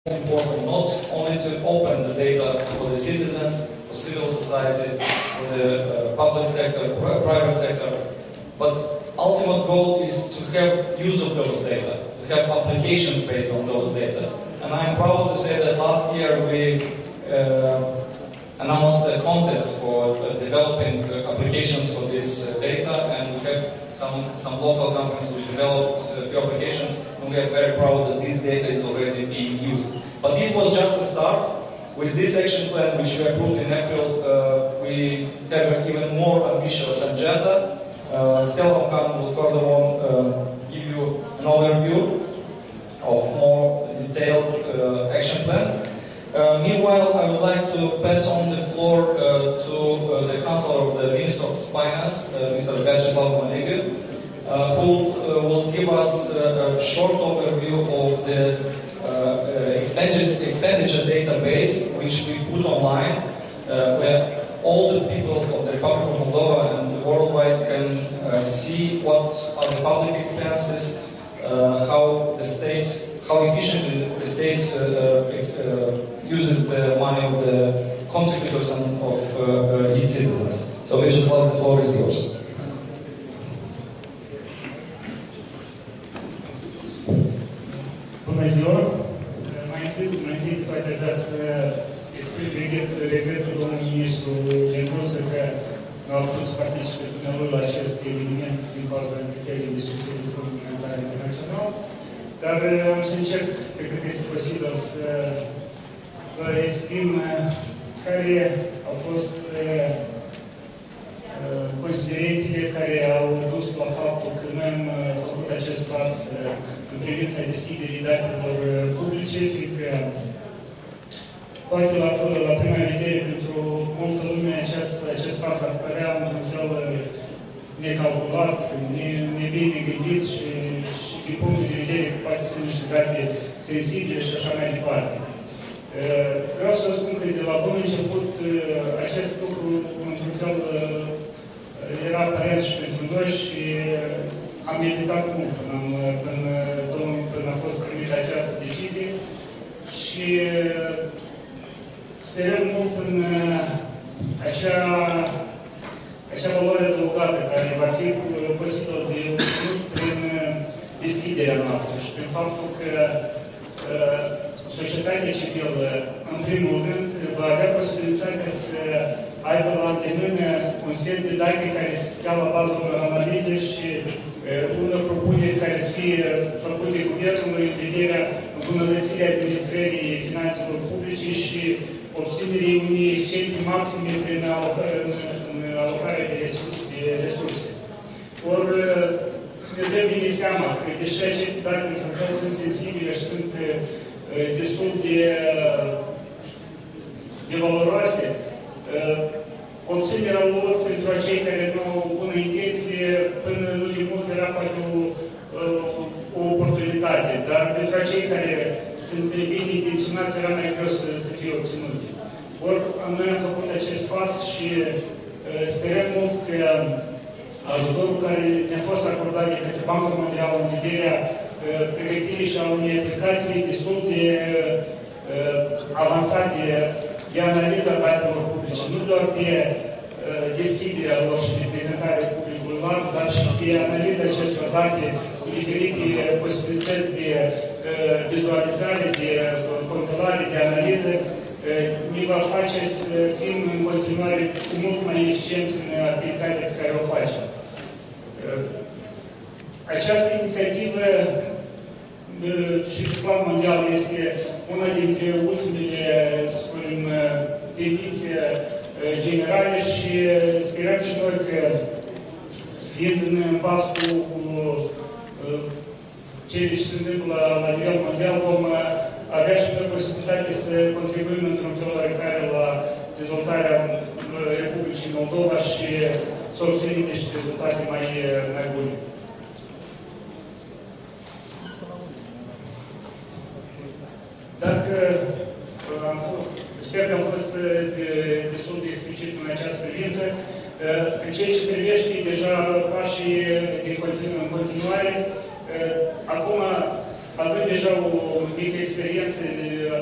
important not only to open the data for the citizens, for civil society, for the public sector, private sector, but ultimate goal is to have use of those data, to have applications based on those data. And I'm proud to say that last year we announced a contest for developing applications for this data, and we have some local companies which developed a few applications, and we are very proud that this data is already being used. But this was just a start. With this action plan, which we approved in April, we have an even more ambitious agenda. Stela Mocan will further on give you an overview of more detailed action plan. Meanwhile, I would like to pass on the floor to the Chancellor of the Ministry of Finance, Mr. Veaceslav, who will give us a short overview of the expenditure database which we put online, where all the people of the Republic of Moldova and worldwide can see what are the public expenses, how efficiently the state uses the money of the contributors and of its citizens. So, Veaceslav, the floor is yours. Bună ziua! Mai întâi poate da să exprim regretul domnului ministru Negruta că nu a putut să participe dumneavoastră la acest eveniment din cauza încheierii discuției de Fondul Monetar Internațional, dar am să încerc, cred că este posibil să vă exprim care au fost considerentele care au dus la faptul că noi am făcut acest pas în privința deschiderii datelor publice, fiindcă poate la prima vedere, pentru multă lume, acest pas ar părea într-un fel necalculat, nebine gândit și din punctul de vedere poate sunt niște date sensibile și așa mai departe. Vreau să vă spun că de la bun început acest lucru, într-un fel, era aparent și pentru noi și am meditat mult când a fost primită această decizie și sperăm mult în acea valoare adăugată care va fi posibil de obținut prin deschiderea noastră și prin faptul că societatea civilă, în primul rând, va avea posibilitatea să aibă la îndemână un set de date care să stea la bază unor analize și unor propuneri care să fie făcute guvernului în vederea îmbunătățirii administrării finanțelor publice și obținerii unei eficiențe maxime prin alocarea de resurse. Ori ne dăm bine seama că, deși aceste date într-un fel sunt sensibile și sunt destul de valoroase, obținerea lor pentru acei care nu au bună intenție, până nu de mult era poate o oportunitate, dar pentru acei care sunt bine intenționați era mai greu să fie obținuti. Ori noi am făcut acest pas și sperăm mult că ajutorul care ne-a fost acordat de către Banca Mondială în vederea pregătirii și a unei aplicații destul de avansate de analiza datelor publice, nu doar de deschiderea lor și de prezentarea publicului larg, dar și de analiza acestor date cu diferite posibilități de vizualizare, de compilare, de analiză, ne va face să fim în continuare mult mai eficienți în activitatea pe care o facem. Această inițiativă și pe plan mondial este una dintre ultimele, spunem, tendințe generale și sperăm și noi că, fiind în pas cu cele ce se întâmplă la nivel mondial, vom avea și noi posibilitatea să contribuim într-un fel oarecare la dezvoltarea Republicii Moldova și să obținem niște rezultate mai bune. Dacă sper că am fost destul de explicit în această privință, în ceea ce privește deja pașii în continuare, acum având deja o mică experiență,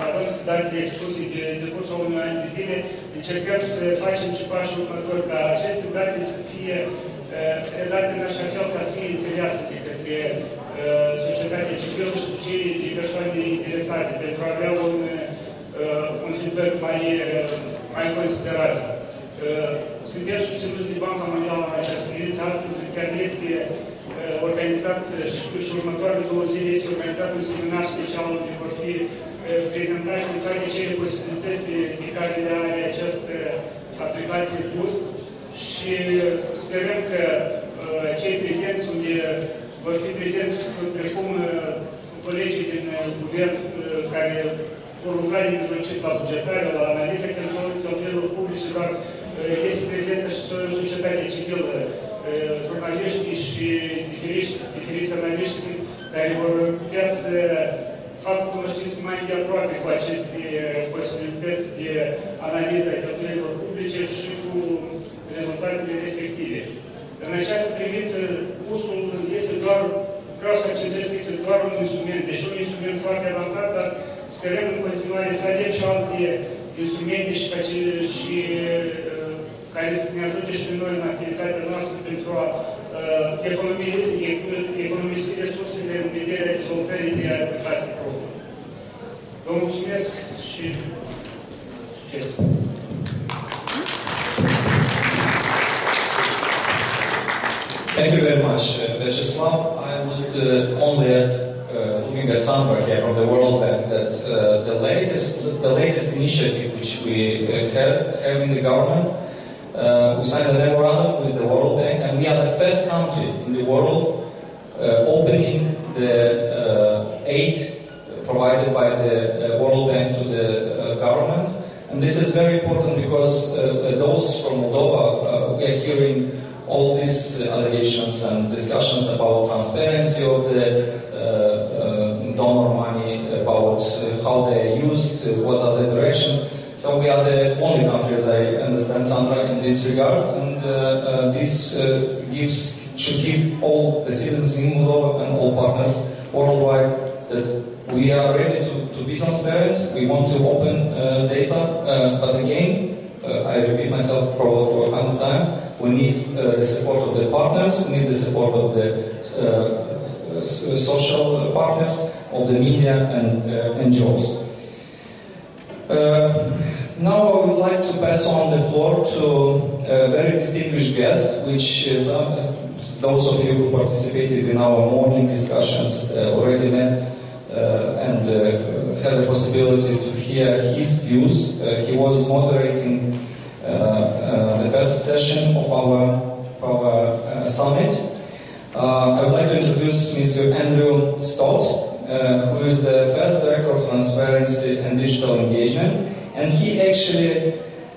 având datele expuse de decursul unui an de zile, încercăm să facem și pașul următor, ca aceste date să fie redate în așa fel ca să fie înțeleasă de către societatea civilă și de cei de persoane interesate, pentru a avea un feedback mai considerat. Suntem susținuți de Banca Mondială în această privință. Astăzi chiar este organizat și următoarele 2 zile este organizat un seminar special unde vor fi prezentate toate cele posibilități pe care le are această aplicație Boost și sperăm că cei prezenți unde vor fi prezenți precum colegii din guvern care vor lucra din mijlocit la bugetare, la analiză cheltuielor publice, dar este prezentă și societatea civilă, jurnaliștii și diferiți analiști care vor putea să facă cunoștință mai îndeaproape cu aceste posibilități de analiză a cheltuielor publice și cu rezultatele respective. În această privință, Boost-ul este doar, vreau să accentez că este doar un instrument, deși un instrument foarte avansat, dar sperăm în continuare să avem și alte instrumente și care să ne ajute și pe noi în activitatea noastră pentru a economisi resursele în vederea dezvoltării de aplicații proprii. Vă mulțumesc și succes! Thank you very much, Veaceslav. I would only add, looking at somewhere here from the World Bank, that the latest initiative which we have in the government, we signed a memorandum with the World Bank, and we are the first country in the world opening the aid provided by the World Bank to the government. And this is very important because those from Moldova, we are hearing all these allegations and discussions about transparency of the donor money, about how they are used, what are the directions. So we are the only country, as I understand, Sandra, in this regard, and this should give all the citizens in Moldova and all partners worldwide that we are ready to be transparent. We want to open data, but again, I repeat myself probably for 100th time, we need the support of the partners, we need the support of the social partners, of the media and NGOs. Now I would like to pass on the floor to a very distinguished guest, which those of you who participated in our morning discussions already met and had the possibility to hear his views. He was moderating the first session of our summit. I would like to introduce Mr. Andrew Stott, who is the first Director of Transparency and Digital Engagement, and he actually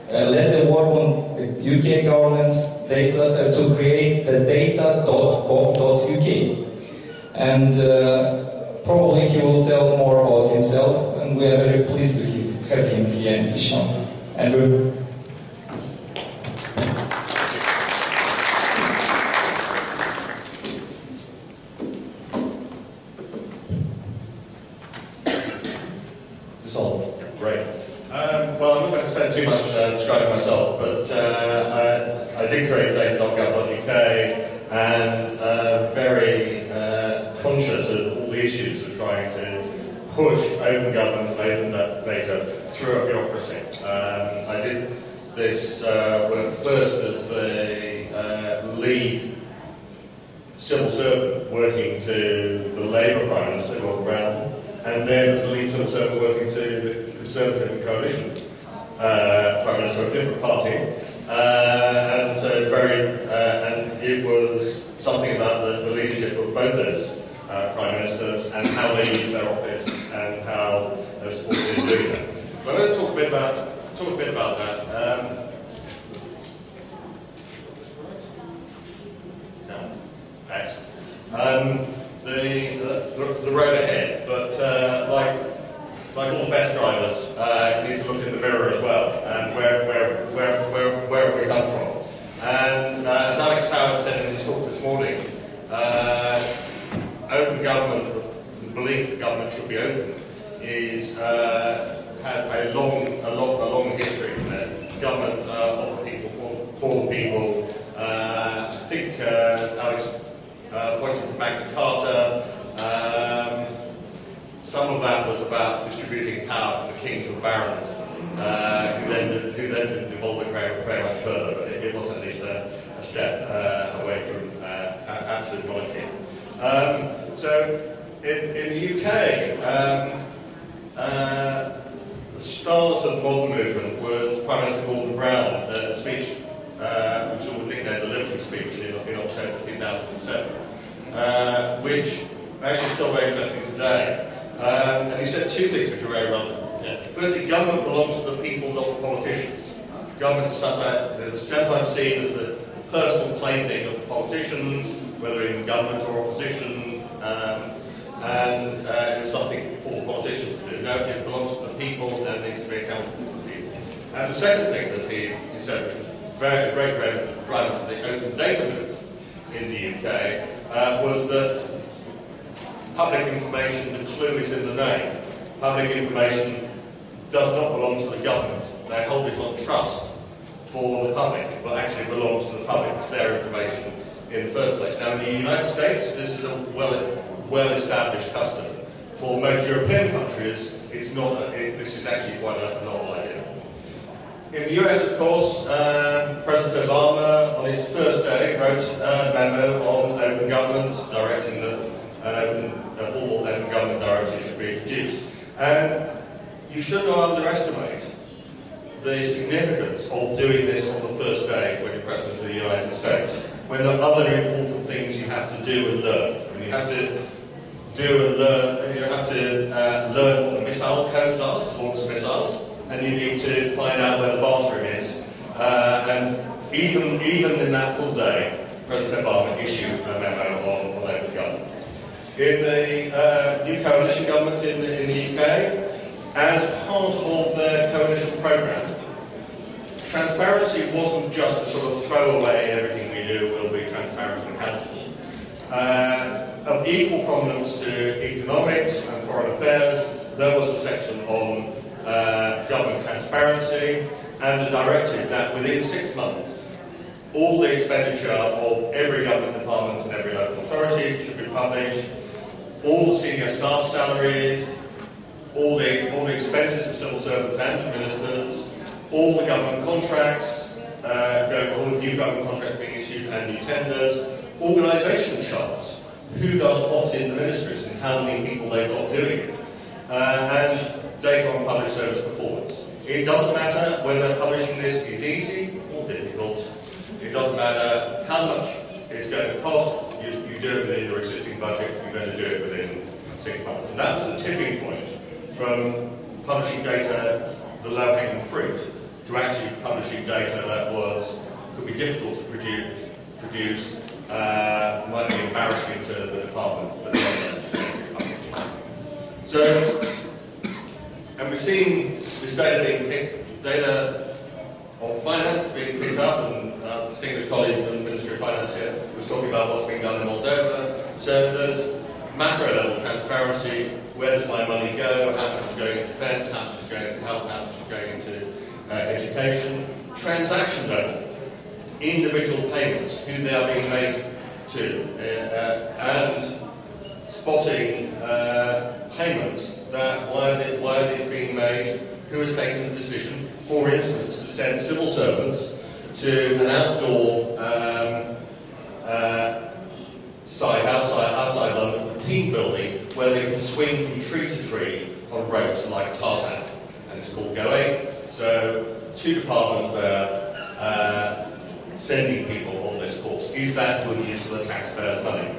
led the work on the UK government data to create the data.gov.uk. And probably he will tell more about himself, and we are very pleased to have him here in Chișinău. Andrew. Well, I'm not going to spend too much describing myself, but I did create data.gov.uk and very conscious of all the issues of trying to push open government and open data through a bureaucracy. I did this work first as the lead civil servant working to the Labour Prime Minister, Gordon Brown, and then as the lead civil servant working to the Conservative coalition Prime Minister of a different party, and so and it was something about the leadership of both those Prime Ministers and how they use their office and how they were supported in doing that. But I'm going to talk a bit about that. Excellent. The road ahead, but like all the best drivers, you need to look in the mirror as well, and where have we come from? And as Alex Howard said in his talk this morning, open government, the belief that be open has a long history. Government of the people, for the people. I think Alex pointed to Magna Carta. Some of that was about distributing power from the king to the barons, who then didn't evolve it very much further, but it was at least a step away from absolute monarchy. So in the UK, the start of the modern movement was Prime Minister Gordon Brown's speech, which you all nicknamed the Liberty speech in October 2007, which is actually still very interesting today. And he said two things which are very relevant. Firstly, government belongs to the people, not the politicians. Government is sometimes seen as the personal plaything of the politicians, whether in government or opposition, and it's something for politicians to do. No, it belongs to the people and needs to be accountable to the people. And the second thing that he said, which was a great driver to the open data movement in the UK, was that public information, the clue is in the name. Public information does not belong to the government. They hold it on trust for the public, but actually belongs to the public. It's their information in the first place. Now, in the United States, this is a well-established custom. For most European countries, it's not. This is actually quite a novel idea. In the US, of course, President Obama, on his first day, wrote a memo on open government, directing that a formal open government directive should be introduced. And you should not underestimate the significance of doing this on the first day when you're President of the United States, when there are other important things you have to do and learn. When you have to do and learn, you have to learn what the missile codes are to launch missiles, and you need to find out where the bathroom is. And even in that full day, President Obama issued a memo on open government. In the new coalition government in the UK, as part of their coalition programme, transparency wasn't just a sort of throwaway, everything we do will be transparent and accountable. Of equal prominence to economics and foreign affairs, there was a section on government transparency and the directive that within 6 months, all the expenditure of every government department and every local authority should be published, all senior staff salaries, all the expenses of civil servants and ministers, all the government contracts, going forward, new government contracts being issued and new tenders, organisation charts, who does what in the ministries and how many people they've got doing it, and data on public service performance. It doesn't matter whether publishing this is easy or difficult. It doesn't matter how much it's going to cost. You do it within your existing budget. You're going to do it within 6 months. And that was the tipping point from publishing data, the low-hanging fruit, to actually publishing data that could be difficult to produce, might be embarrassing to the department, but not necessarily published. So, and we've seen this data on finance being picked up, and distinguished colleague from the Ministry of Finance here was talking about what's being done in Moldova. So there's macro-level transparency. Where does my money go? How much is going into defence? How much is going into health? How much is going into education? Transaction level. Individual payments, who they are being made to, and spotting payments. Why are these being made? Who has taken the decision, for instance, to send civil servants to an outdoor site outside London for team building, where they can swing from tree to tree on ropes like Tarzan, and it's called Going. So 2 departments there sending people on this course. Is that good use of the taxpayers' money?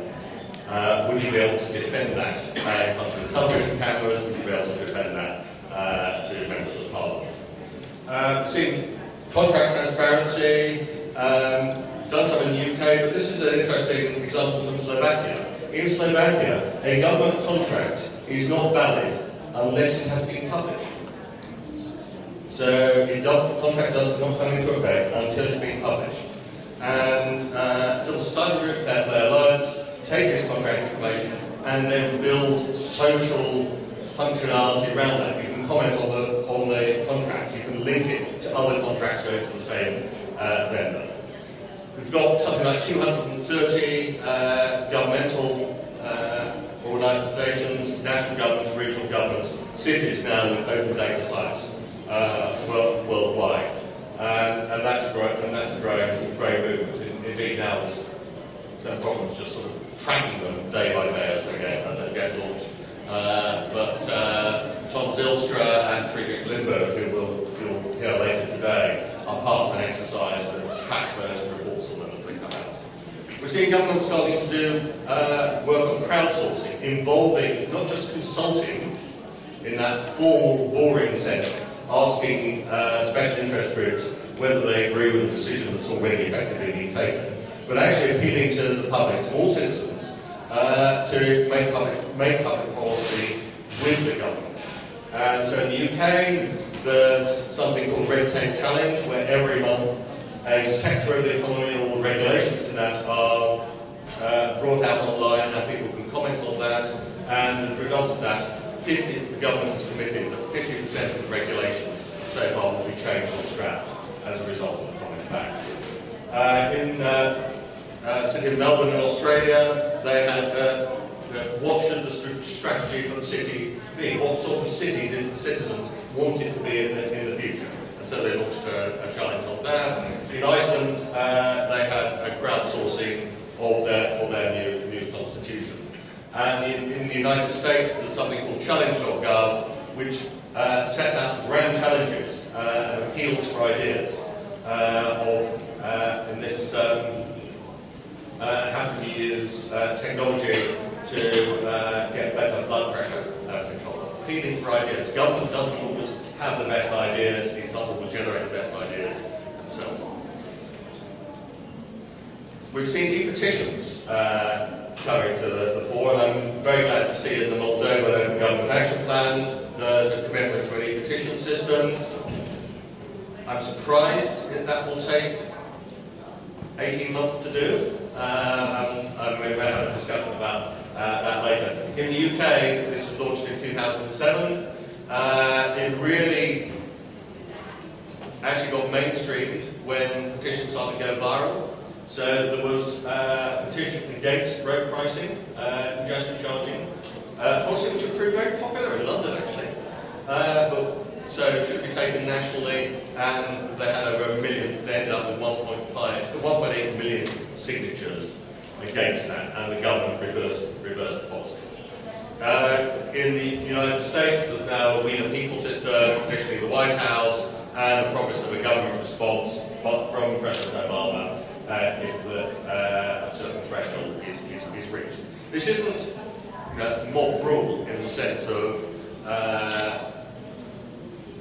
Would you be able to defend that in front of the television cameras? Would you be able to defend that to members of Parliament? Seen contract transparency, done some in the UK, but this is an interesting example from Slovakia. In Slovakia, a government contract is not valid unless it has been published. So the contract does not come into effect until it's been published. And civil society group, Fair Play Alliance, take this contract information and then build social functionality around that. You can comment on the contract. You can link it to other contracts going to the same vendor. We've got something like 230 governmental organisations, national governments, regional governments, cities now with open data sites worldwide, and that's a growing movement. Indeed, now there's some problems just sort of tracking them day by day as they get launched. But Tom Zylstra and Friedrich Lindbergh, who we'll hear later today, are part of an exercise that tracks those and reports on them as they come out. We're seeing governments starting to do work on crowdsourcing, involving not just consulting in that formal, boring sense, asking special interest groups whether they agree with a decision that's already effectively been taken, but actually appealing to the public, to all citizens, to make public policy with the government. And so in the UK, there's something called Red Tape Challenge, where every month a sector of the economy, all the regulations in that are brought out online, and people can comment on that. And as a result of that, the government has committed that 50% of the regulations so far will be changed or scrapped as a result of the comment back. In the city of Melbourne in Australia, they had what should the strategy for the city be? What sort of city did the citizens want it to be in the future? And so they launched a challenge on that. In Iceland, they had a crowdsourcing for their new constitution. And in the United States, there's something called Challenge.gov, which sets out grand challenges and appeals for ideas in this how can you use technology to get better blood pressure control. Appealing for ideas. Government doesn't always have the best ideas, it doesn't always generate the best ideas, and so on. We've seen e-petitions coming to the fore, and I'm very glad to see in the Moldova Open Government Action Plan there's a commitment to an e-petition system. I'm surprised that will take 18 months to do. And we may have a discussion about that later. In the UK, this was launched in 2007. It really actually got mainstreamed when petitions started to go viral. So there was a petition against road pricing, congestion charging, policy which proved very popular in London actually. So it should be taken nationally, and they had over 1 million, they ended up with 1.8 million signatures against that, and the government reversed the policy. In the United States, there's now a We the People system, particularly the White House, and the promise of a government response from President Obama if a certain threshold is reached. This isn't mob rule in the sense of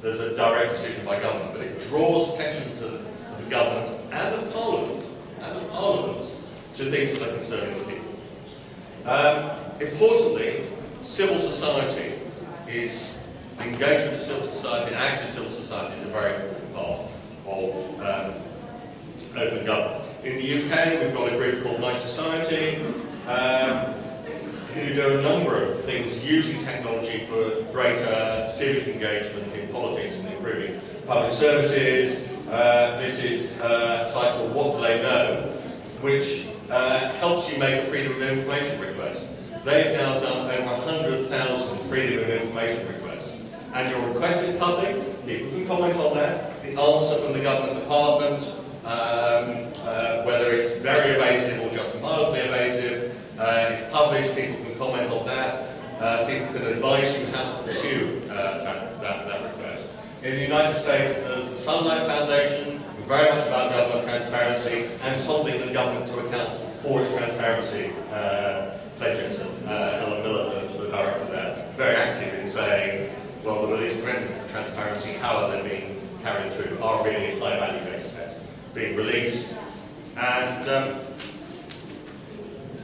there's a direct decision by government, but it draws attention to the government and the parliaments to things that are concerning the people. Importantly, civil society is engagement with civil society, and active civil society is a very important part of open government. In the UK, we've got a group called My Society, who do a number of things using technology for greater civic engagement in politics and improving public services. This is a site called What Do They Know, which helps you make a freedom of information request. They've now done over 100,000 freedom of information requests. And your request is public, people can comment on that. The answer from the government department, whether it's very evasive or just mildly evasive, it's published, people can comment on that. People can advise you how to pursue that request. In the United States, there's the Sunlight Foundation, very much about government transparency and holding the government to account for its transparency pledges. And Ellen Miller, the director there, very active in saying, well, the release commitments for transparency, how are they being carried through, are really high-value data sets being released. And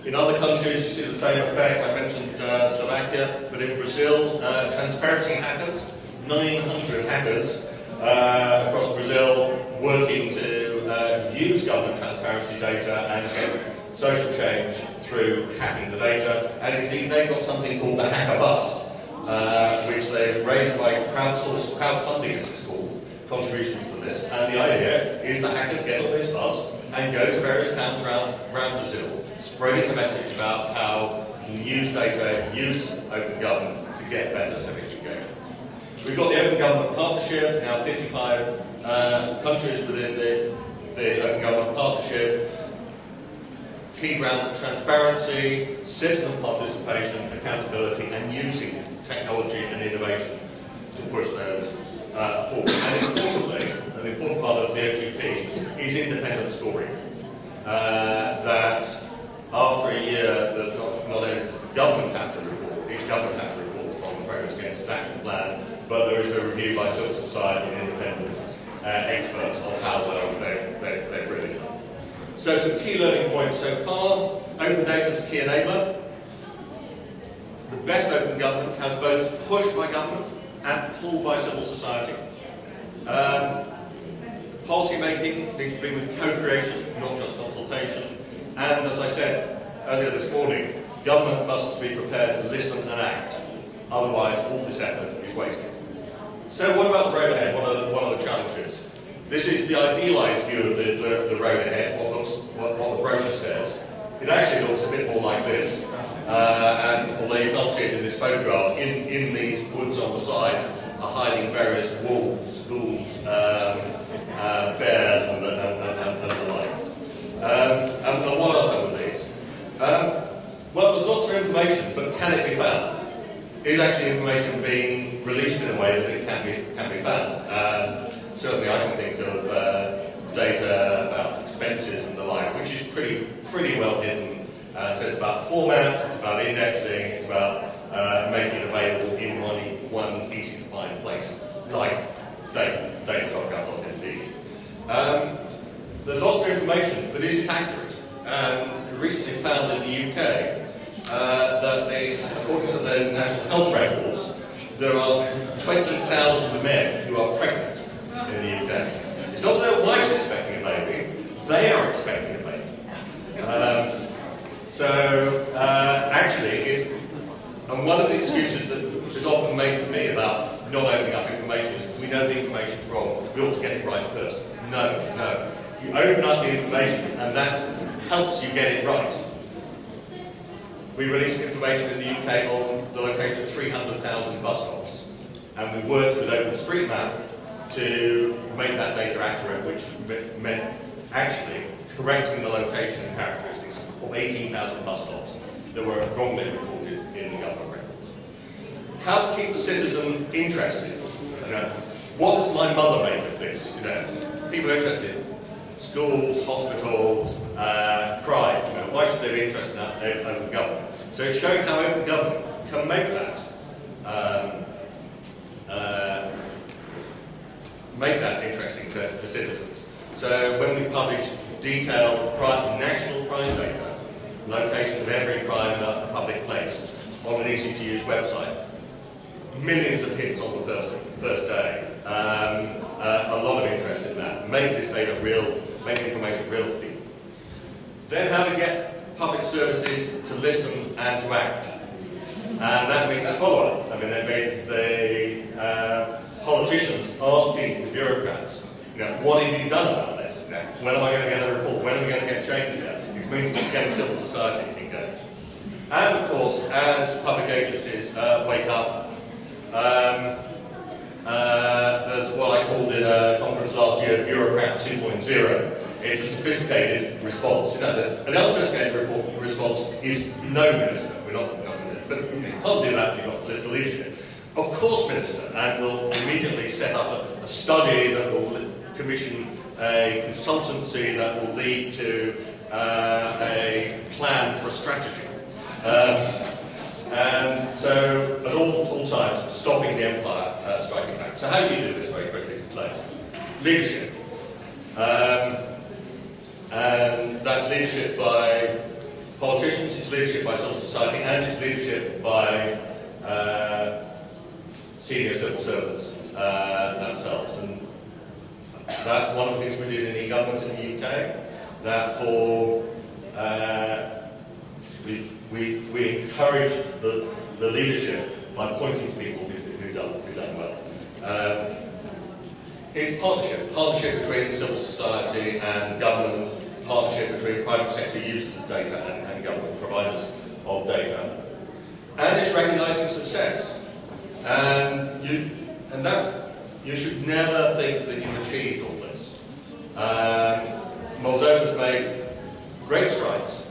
in other countries, you see the same effect. I mentioned Slovakia, but in Brazil, transparency hackers, 900 hackers across Brazil working to use government transparency data and get social change through hacking the data. And indeed, they've got something called the hacker bus, which they've raised by crowdfunding, as it's called, contributions to this. And the idea is that hackers get on this bus and go to various towns around Brazil, spreading the message about how you can use data, use open government to get better civic engagement. We've got the Open Government Partnership, now 55 countries within the Open Government Partnership. Key ground transparency, citizen participation, accountability, and using technology and innovation to push those forward. And importantly, an important part of the OGP is independent scoring. That after a year, there's not only does the government have to report, each government has to report on the progress against its action plan, but there is a review by civil society and independent experts on how well they've really done. So some key learning points so far. Open data is a key enabler. The best open government has both push by government and pull by civil society. Policy making needs to be with co-creation, not just consultation. And as I said earlier this morning, government must be prepared to listen and act. Otherwise, all this effort is wasted. So what about the road ahead? What are the challenges? This is the idealised view of the road ahead, what the brochure says. It actually looks a bit more like this. And although you can't see it in this photograph, in these woods on the side are hiding various wolves, ghouls, bears, and the like. And what are some of these? Well, there's lots of information, but can it be found? Is actually information being released in a way that it can be found? Certainly I can think of data about expenses and the like, which is pretty well hidden. So it's about formats, it's about indexing, it's about making it available in one easy to find place, like data.gov.md. There's lots of information, but is it accurate? And we recently found in the UK that according to the National Health Records, there are 20,000 men who are pregnant in the UK. It's not their wife's expecting a baby, they are expecting a baby. Actually, and one of the excuses that is often made to me about not opening up information is we know the information's wrong, we ought to get it right first. No. You open up the information and that helps you get it right. We released information in the UK on the location of 300,000 bus stops, and we worked with OpenStreetMap to make that data accurate, which meant actually correcting the location and characteristics of 18,000 bus stops that were wrongly recorded in the government records. How to keep the citizen interested? What does my mother make of this? People are interested. Schools, hospitals, crime. Why should they be interested in open government? So it's showing how open government can make that interesting to citizens. So when we publish detailed national crime data, location of every crime in a public place on an easy-to-use website, millions of hits on the first day. A lot of interest in that. Make this data real, make information real to people. Then how to get public services to listen and to act. And that means follow-up. That means the politicians asking the bureaucrats, what have you done about this? When am I going to get a report? When are we going to get change here? It means getting civil society engaged. And of course, as public agencies wake up, there's what I called in a conference last year, Bureaucrat 2.0. It's a sophisticated response. And the unsophisticated response is no, Minister. We're not but you can't do that if you've got political leadership. Of course, Minister, and we'll immediately set up a study that will commission a consultancy that will lead to a plan for a strategy. And so, at all times, stopping the empire striking back. So how do you do this very quickly to close? Leadership. And that's leadership by politicians, it's leadership by civil society, and it's leadership by senior civil servants themselves. And that's one of the things we did in e-government in the UK, that we encouraged the leadership by pointing to people who've done well. It's partnership between civil society and government, partnership between private sector users of data and government providers of data. And it's recognising success. And you should never think that you've achieved all this. Moldova's made great strides,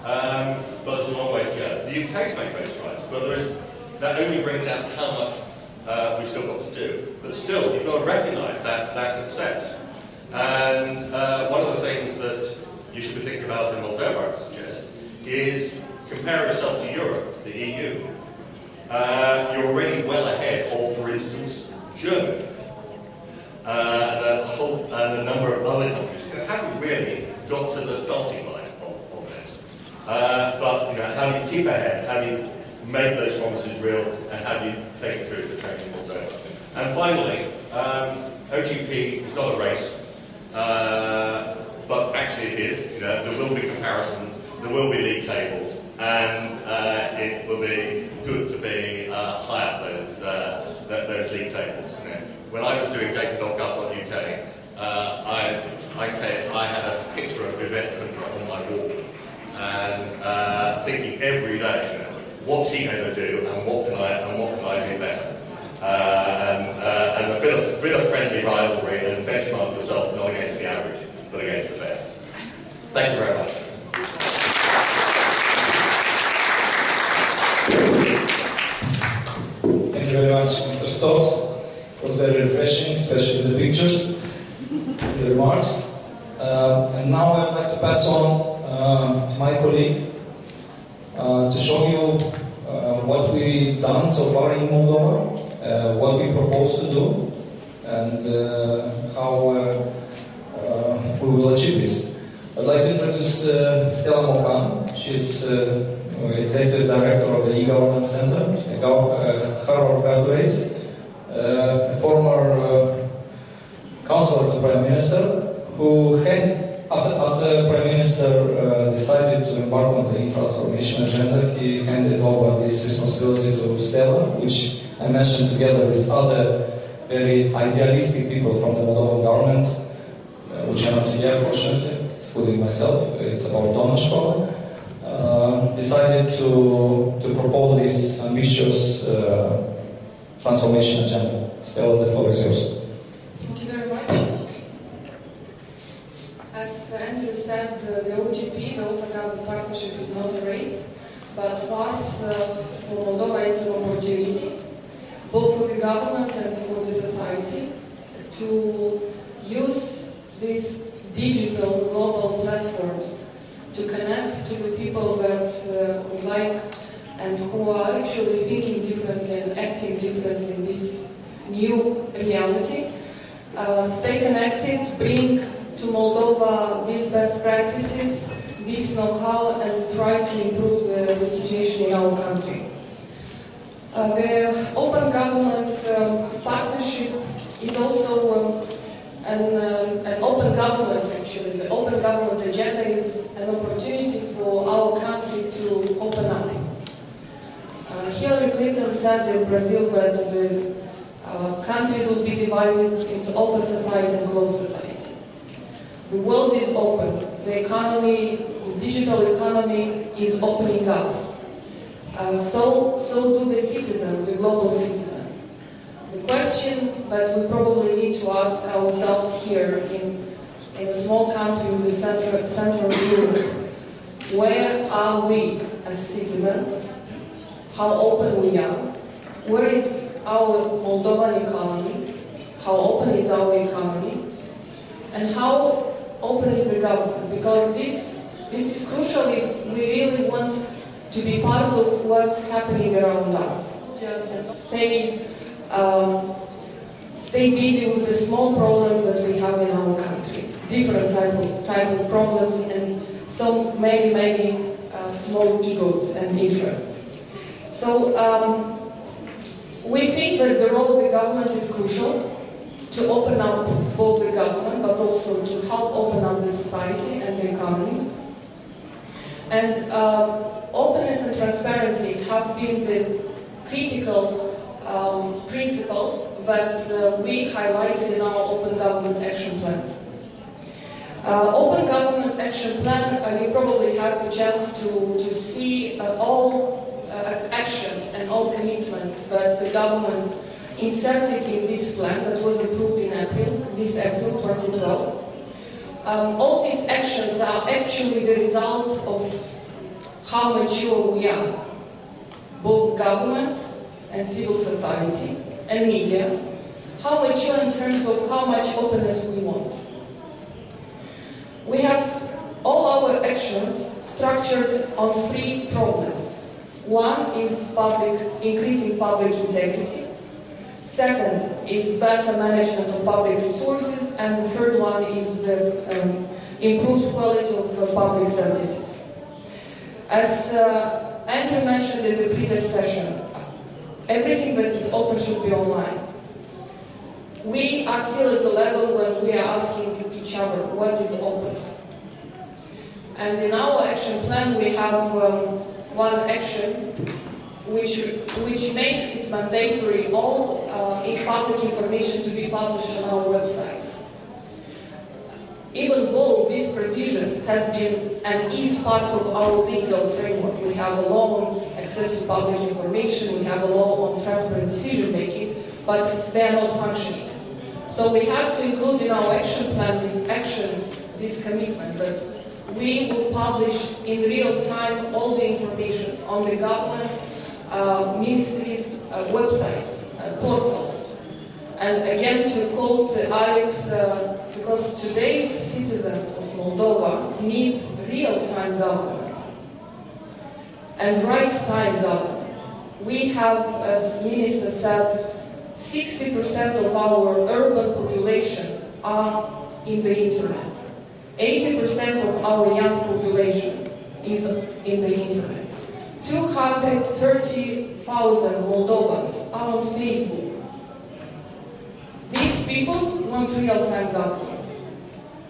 but there's a long way to go. The UK's made great strides, but that only brings out how much we've still got to do. But still, you've got to recognise that success. And one of the things that you should be thinking about in Moldova, I would suggest, is compare yourself to Europe, the EU. You're already well ahead of, for instance, Germany. And a number of other countries who haven't really got to the starting line of this. But how do you keep ahead? How do you make those promises real? And how do you take it through to training Moldova? And finally, OGP is not a race, but actually it is. There will be comparisons, there will be league tables, and it will be good to be high up those league tables. When I was doing data.gov.uk, I had a picture of Veronica on my wall, and thinking every day, what's he going to do, and what can I do better? And a bit of friendly rivalry, and benchmark yourself not against the average, but against the best. Thank you very much. Thank you very much, Mr. Stott. It was very refreshing, especially the pictures, the remarks. And now I'd like to pass on to my colleague to show you what we've done so far in Moldova, what we propose to do, and how we will achieve this. I'd like to introduce Stela Mocan. She's Executive Director of the E-Government Center, a Harvard graduate, a former counselor to Prime Minister, who had, after Prime Minister decided to embark on the transformation agenda, he handed over this responsibility to Stela, which I mentioned together with other very idealistic people from the Moldovan government, which are not here, fortunately, excluding myself. It's about Scholl. Decided to propose this ambitious transformation agenda. Stella, the floor is yours. Thank you very much. As Andrew said, the OGP, the Open Government Partnership, is not a race, but for us, for Moldova, it's an opportunity, both for the government and for the society, to use these digital global platforms to connect to the people that we like and who are actually thinking differently and acting differently in this new reality. Stay connected, bring to Moldova these best practices, this know-how, and try to improve the situation in our country. The Open Government Partnership is also an open government, actually. The open government agenda is an opportunity for our country to open up. Hillary Clinton said in Brazil that the countries will be divided into open society and closed society. The world is open. The economy, the digital economy is opening up. So do the citizens, the global citizens. The question that we probably need to ask ourselves here in a small country in the center of Europe, where are we as citizens? How open we are? Where is our Moldovan economy? How open is our economy? And how open is the government? Because this is crucial if we really want to be part of what's happening around us. Just stay busy with the small problems that we have in our country. Different type of problems, and so many small egos and interests. So we think that the role of the government is crucial to open up both the government, but also to help open up the society and the economy. And openness and transparency have been the critical principles that we highlighted in our Open Government Action Plan. Open Government Action Plan, you probably had the chance to see all actions and all commitments that the government inserted in this plan that was approved in this April 2012. All these actions are actually the result of how mature we are, both government and civil society and media, how mature in terms of how much openness we want. We have all our actions structured on 3 problems. One is increasing public integrity. Second is better management of public resources, and the third one is the improved quality of public services. As Andrew mentioned in the previous session, everything that is open should be online. We are still at the level when we are asking each other what is open. And in our action plan we have one action which makes it mandatory all public information to be published on our website. Even though this provision has been and is part of our legal framework, we have a law on access to public information, we have a law on transparent decision making, but they are not functioning. So we have to include in our action plan this commitment that we will publish in real time all the information on the government, ministries, websites, portals. And again, to quote Alex, because today's citizens of Moldova need real-time government and right-time government. We have, as Minister said, 60% of our urban population are in the internet. 80% of our young population is in the internet. 230,000 Moldovans are on Facebook. These people want real-time government.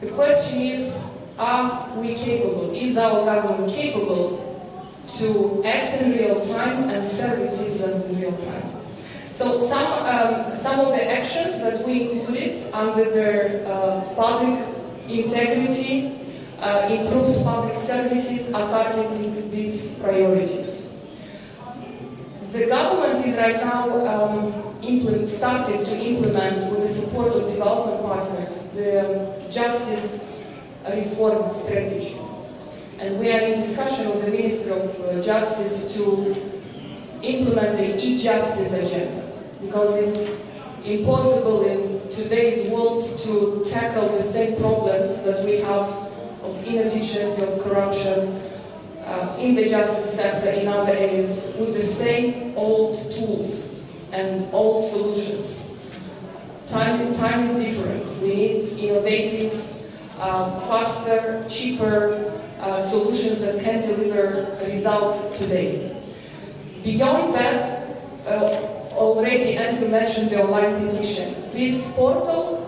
The question is, are we capable? Is our government capable to act in real time and serve its citizens in real time? So some of the actions that we included under the public integrity, improved public services are targeting these priorities. The government is right now started to implement, with the support of development partners, the justice reform strategy. And we are in discussion with the Minister of Justice to implement the e-justice agenda, because it's impossible in today's world to tackle the same problems that we have of inefficiency, of corruption in the justice sector, in other areas, with the same old tools and old solutions. Time is different. We need innovative, faster, cheaper solutions that can deliver results today. Beyond that, already Andrew mentioned the online petition. This portal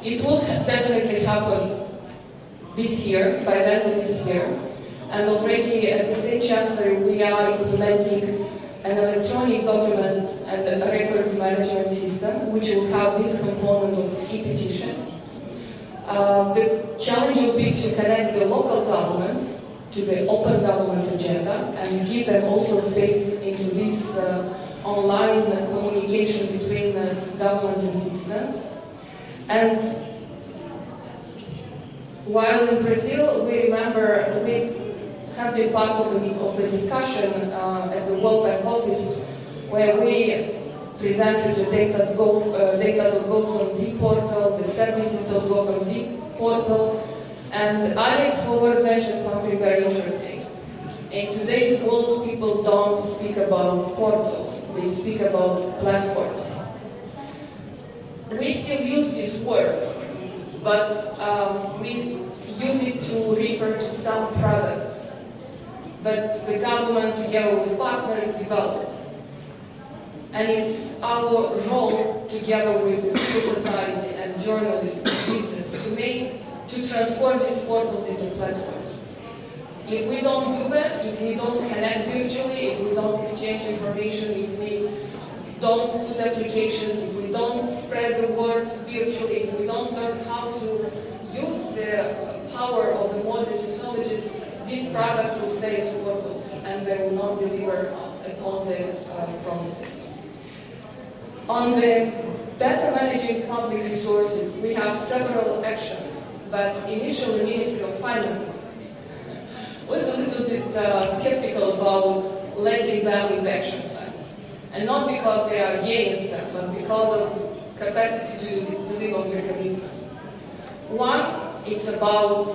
it will definitely happen this year, by the end of this year. And already at the State Chancellery we are implementing an electronic document and a records management system which will have this component of e-petition. The challenge will be to connect the local governments to the open government agenda and give them also space into this online communication between government and citizens. And while in Brazil, we remember we have been part of a discussion at the World Bank office where we presented the data.gov.d portal, the services.gov.d portal, and Alex Howard mentioned something very interesting. In today's world, people don't speak about portals, they speak about platforms. We still use this word, but we use it to refer to some products that the government together with partners developed. And it's our role together with the civil society and journalists and business to transform these portals into platforms. If we don't do that, if we don't connect virtually, if we don't exchange information, if we don't put applications, if we don't spread the word virtually, if we don't learn how to use the power of the modern technologies, these products will stay as portals and they will not deliver all the promises. On the better managing public resources, we have several actions, but initially the Ministry of Finance was a little bit skeptical about letting them in the action plan. And not because they are against them, but because of capacity to deliver on their commitments. One, it's about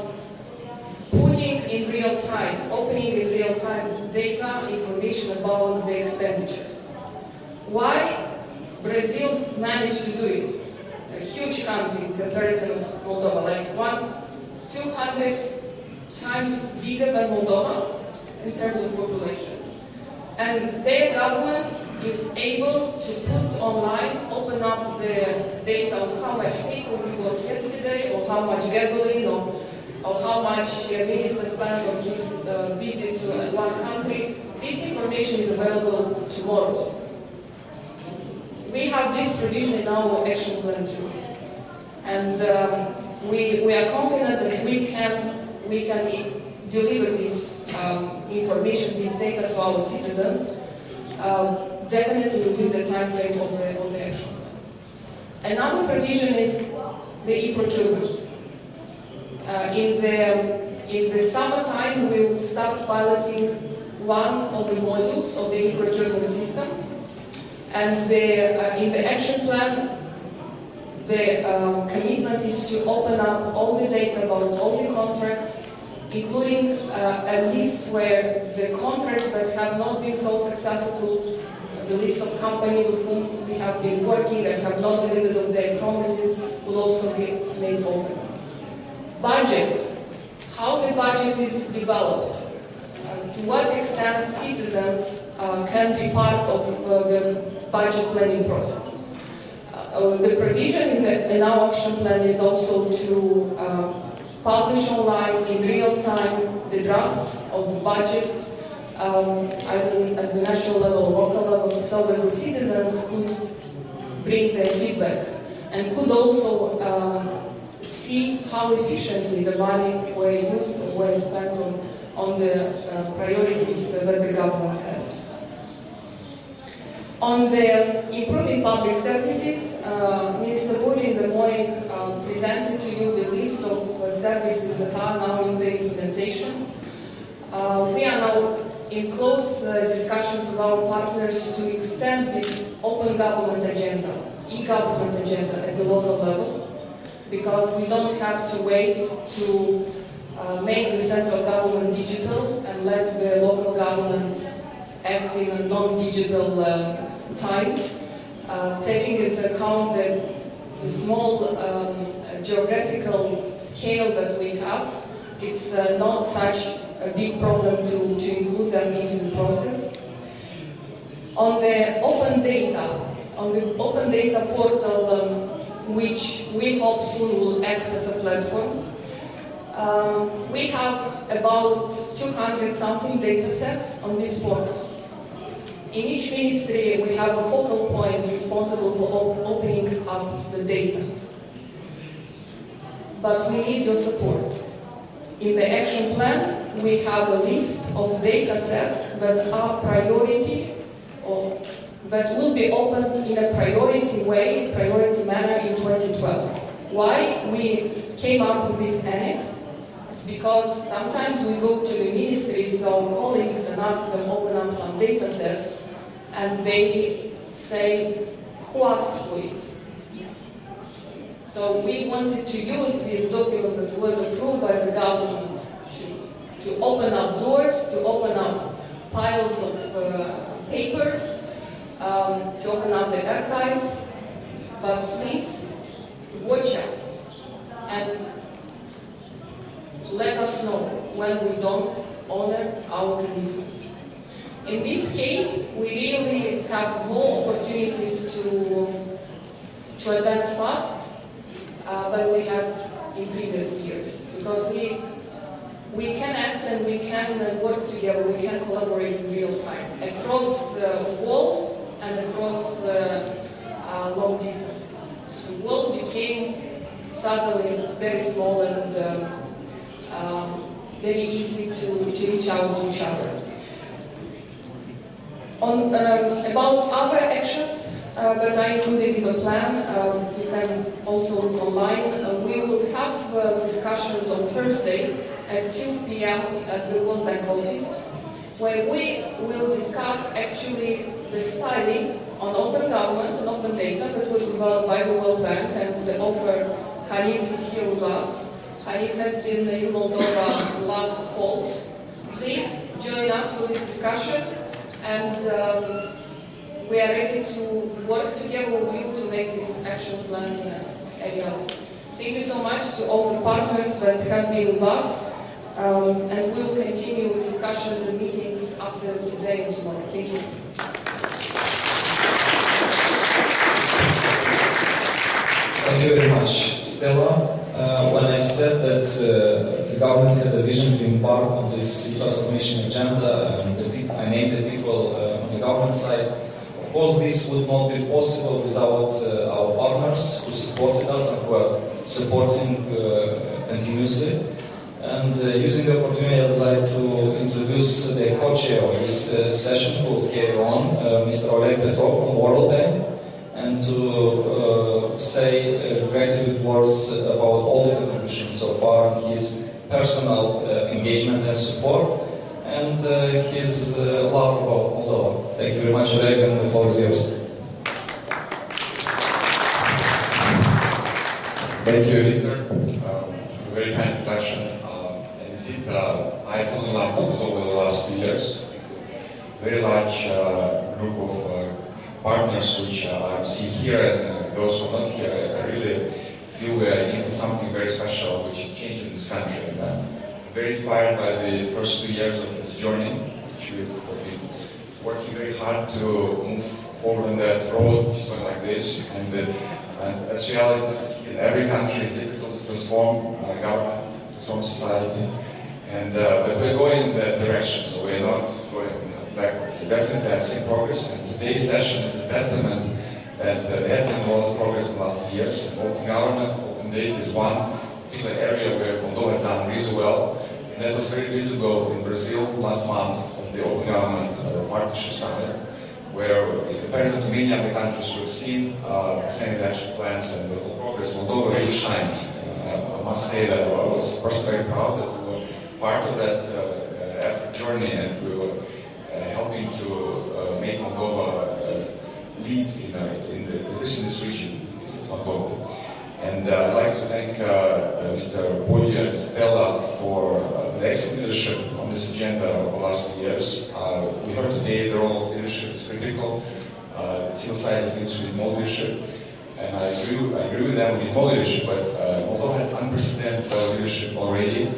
putting in real time, opening in real time data, information about the expenditures. Why Brazil managed to do it? A huge country in comparison of Moldova, like 200 times bigger than Moldova in terms of population. And their government is able to put online, open up the data of how much people we got yesterday, or how much gasoline, or how much the minister spent on his visit to one country. This information is available tomorrow. We have this provision in our action plan too. And we are confident that we can deliver this information, this data to our citizens, definitely within the time frame of the action. Another provision is the e-procurement. In the summertime, we will start piloting one of the modules of the e-procurement system. And in the action plan, the commitment is to open up all the data about all the contracts, including a list where the contracts that have not been so successful, the list of companies with whom we have been working and have not delivered on their promises, will also be made open. Budget. How the budget is developed. To what extent citizens can be part of the budget planning process. The provision in our action plan is also to publish online in real time the drafts of the budget, at the national level, local level, so that the citizens could bring their feedback and could also see how efficiently the money were used or were spent on the priorities that the government has. On the improving public services, Minister V.Bodiu in the morning presented to you the list of services that are now in the implementation. We are now in close discussions with our partners to extend this open government agenda, e-government agenda at the local level, because we don't have to wait to make the central government digital and let the local government act in a non-digital time, taking into account the small geographical scale that we have. It's not such a big problem to include them into the process. On the open data portal, which we hope soon will act as a platform, we have about 200-something data sets on this portal. In each ministry, we have a focal point responsible for opening up the data. But we need your support. In the action plan, we have a list of data sets that are priority, or that will be opened in a priority way, priority manner in 2012. Why we came up with this annex? It's because sometimes we go to the ministries, to our colleagues, and ask them open up some data sets, and they say, who asks for it? So we wanted to use this document that was approved by the government to open up doors, to open up piles of papers, to open up the archives. But please, watch us and let us know when we don't honor our commitments. In this case, we really have more opportunities to advance fast than we had in previous years, because we can act and we can work together, we can collaborate in real time, across the walls and across long distances. The world became suddenly very small and very easy to reach out to each other. About other actions that I included in the plan, you can also look online. We will have discussions on Thursday at 2 p.m. at the World Bank office, where we will discuss actually the study on open government and open data that was developed by the World Bank, and the author Hanif is here with us. Hanif has been in Moldova last fall. Please join us for this discussion, and we are ready to work together with you to make this action plan a reality. Thank you so much to all the partners that have been with us, and we'll continue discussions and meetings after today and tomorrow. Thank you. Thank you very much, Stella. When I said that the government had a vision to embark on this transformation agenda, and I named the people on the government side, of course this would not be possible without our partners who supported us and who are supporting continuously. And using the opportunity, I'd like to introduce the co-chair of this session who will carry on, Mr. Oleg Petrov from World Bank, and to say gratitude words about all the contributions so far, his personal engagement and support, and his love about Moldova. Thank you very much, Oleg, and the floor is yours. Thank you, Victor. Very kind introduction. Indeed, I fell in love with Moldova in the last few years. Very large group of partners which I'm seeing here, and those who are not here, I really feel we are in for something very special which is changing this country. And I'm very inspired by the first 2 years of this journey, which we've been working very hard to move forward on that road, which is going like this. And that's reality. In every country, it's difficult to transform government, transform society. And but we're going in that direction, so we're not going backwards. Definitely, I'm seeing progress. And today's session is a testament that there has been a lot of progress in the last few years. Open government, open data is one particular area where Moldova has done really well. And that was very visible in Brazil last month at the Open Government Partnership Summit, where compared to many other countries we've seen presenting action plans and the whole progress, Moldova really shined. I must say that I was personally very proud that we were part of that effort journey, and we were helping to make Moldova lead in this region, Moldova. And I'd like to thank Mr. V.Bodiu and Stela for the excellent leadership on this agenda over the last few years. We heard today the role of leadership is critical. The civil side of things with more leadership. And I agree with them with more leadership, but Moldova has unprecedented leadership already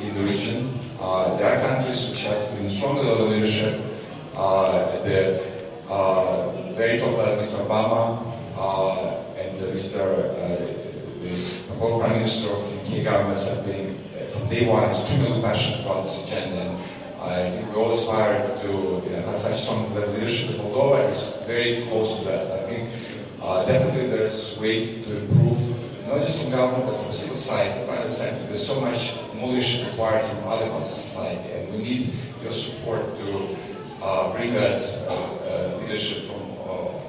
in the region. There are countries which have even stronger level of leadership. The very top level, Mr. Obama and both Prime Minister of the UK governments have been, from day one, extremely passionate about this agenda. And I think we all aspire to have such strong level leadership. But Moldova is very close to that. I think definitely there's a way to improve, not just from government, but from civil society, from private sector. There's so much more leadership required from other parts of society, and we need your support to bring that leadership from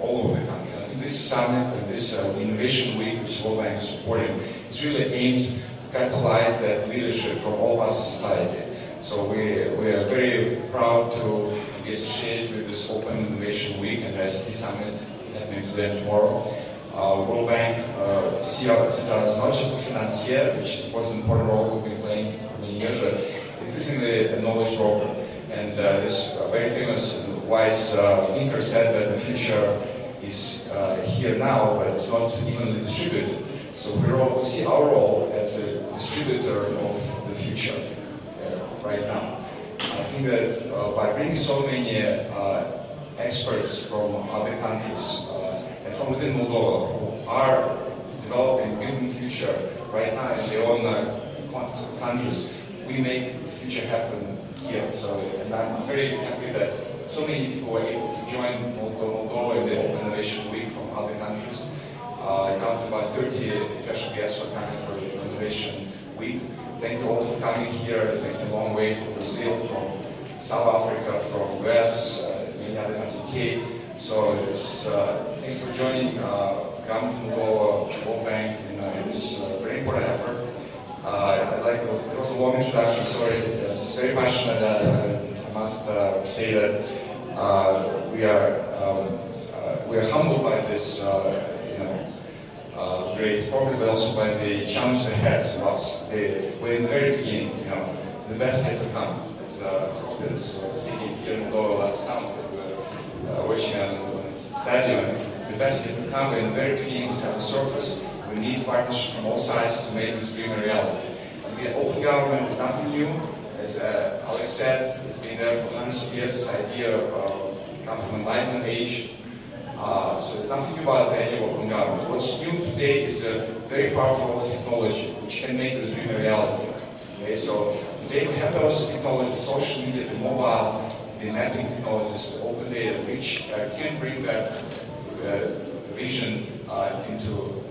all over the country. I think this summit and this Innovation Week, which World Bank is supporting, is really aimed to catalyze that leadership from all parts of society. So we are very proud to be associated with this Open Innovation Week and the ICT Summit happening today and tomorrow. World Bank sees us not just a financier, which was an important role we've been playing for many years, but increasingly a knowledge broker. And this very famous and wise thinker said that the future is here now, but it's not evenly distributed. So we see our role as a distributor of the future right now. I think that by bringing so many experts from other countries and from within Moldova who are developing, building future right now in their own countries, we make future happen here. So, and I'm very happy that so many people were able to join Moldova in the Open Innovation Week from other countries. I counted about 30 special guests were coming for the Innovation Week. Thank you all for coming here, making a long way from Brazil, from South Africa, from US, many other countries. So thanks for joining Government Moldova World Bank in this very important effort. It was a long introduction, sorry, just very passionate. I must say that we are humbled by this great progress, but also by the challenges ahead of us. We're in the very beginning, the best yet to come. It's sitting here in Moldova last summer, we were watching on the stadium. The best yet to come. We're in the very beginning to the surface. We need partnership from all sides to make this dream a reality. And open government is nothing new. As Oleg said, it's been there for hundreds of years. This idea of come from Enlightenment age. So there's nothing new about the idea of open government. What's new today is a very powerful technology which can make this dream a reality. Okay, so today we have those technologies, social media, the mobile, the mapping technologies, the open data, which can bring that vision into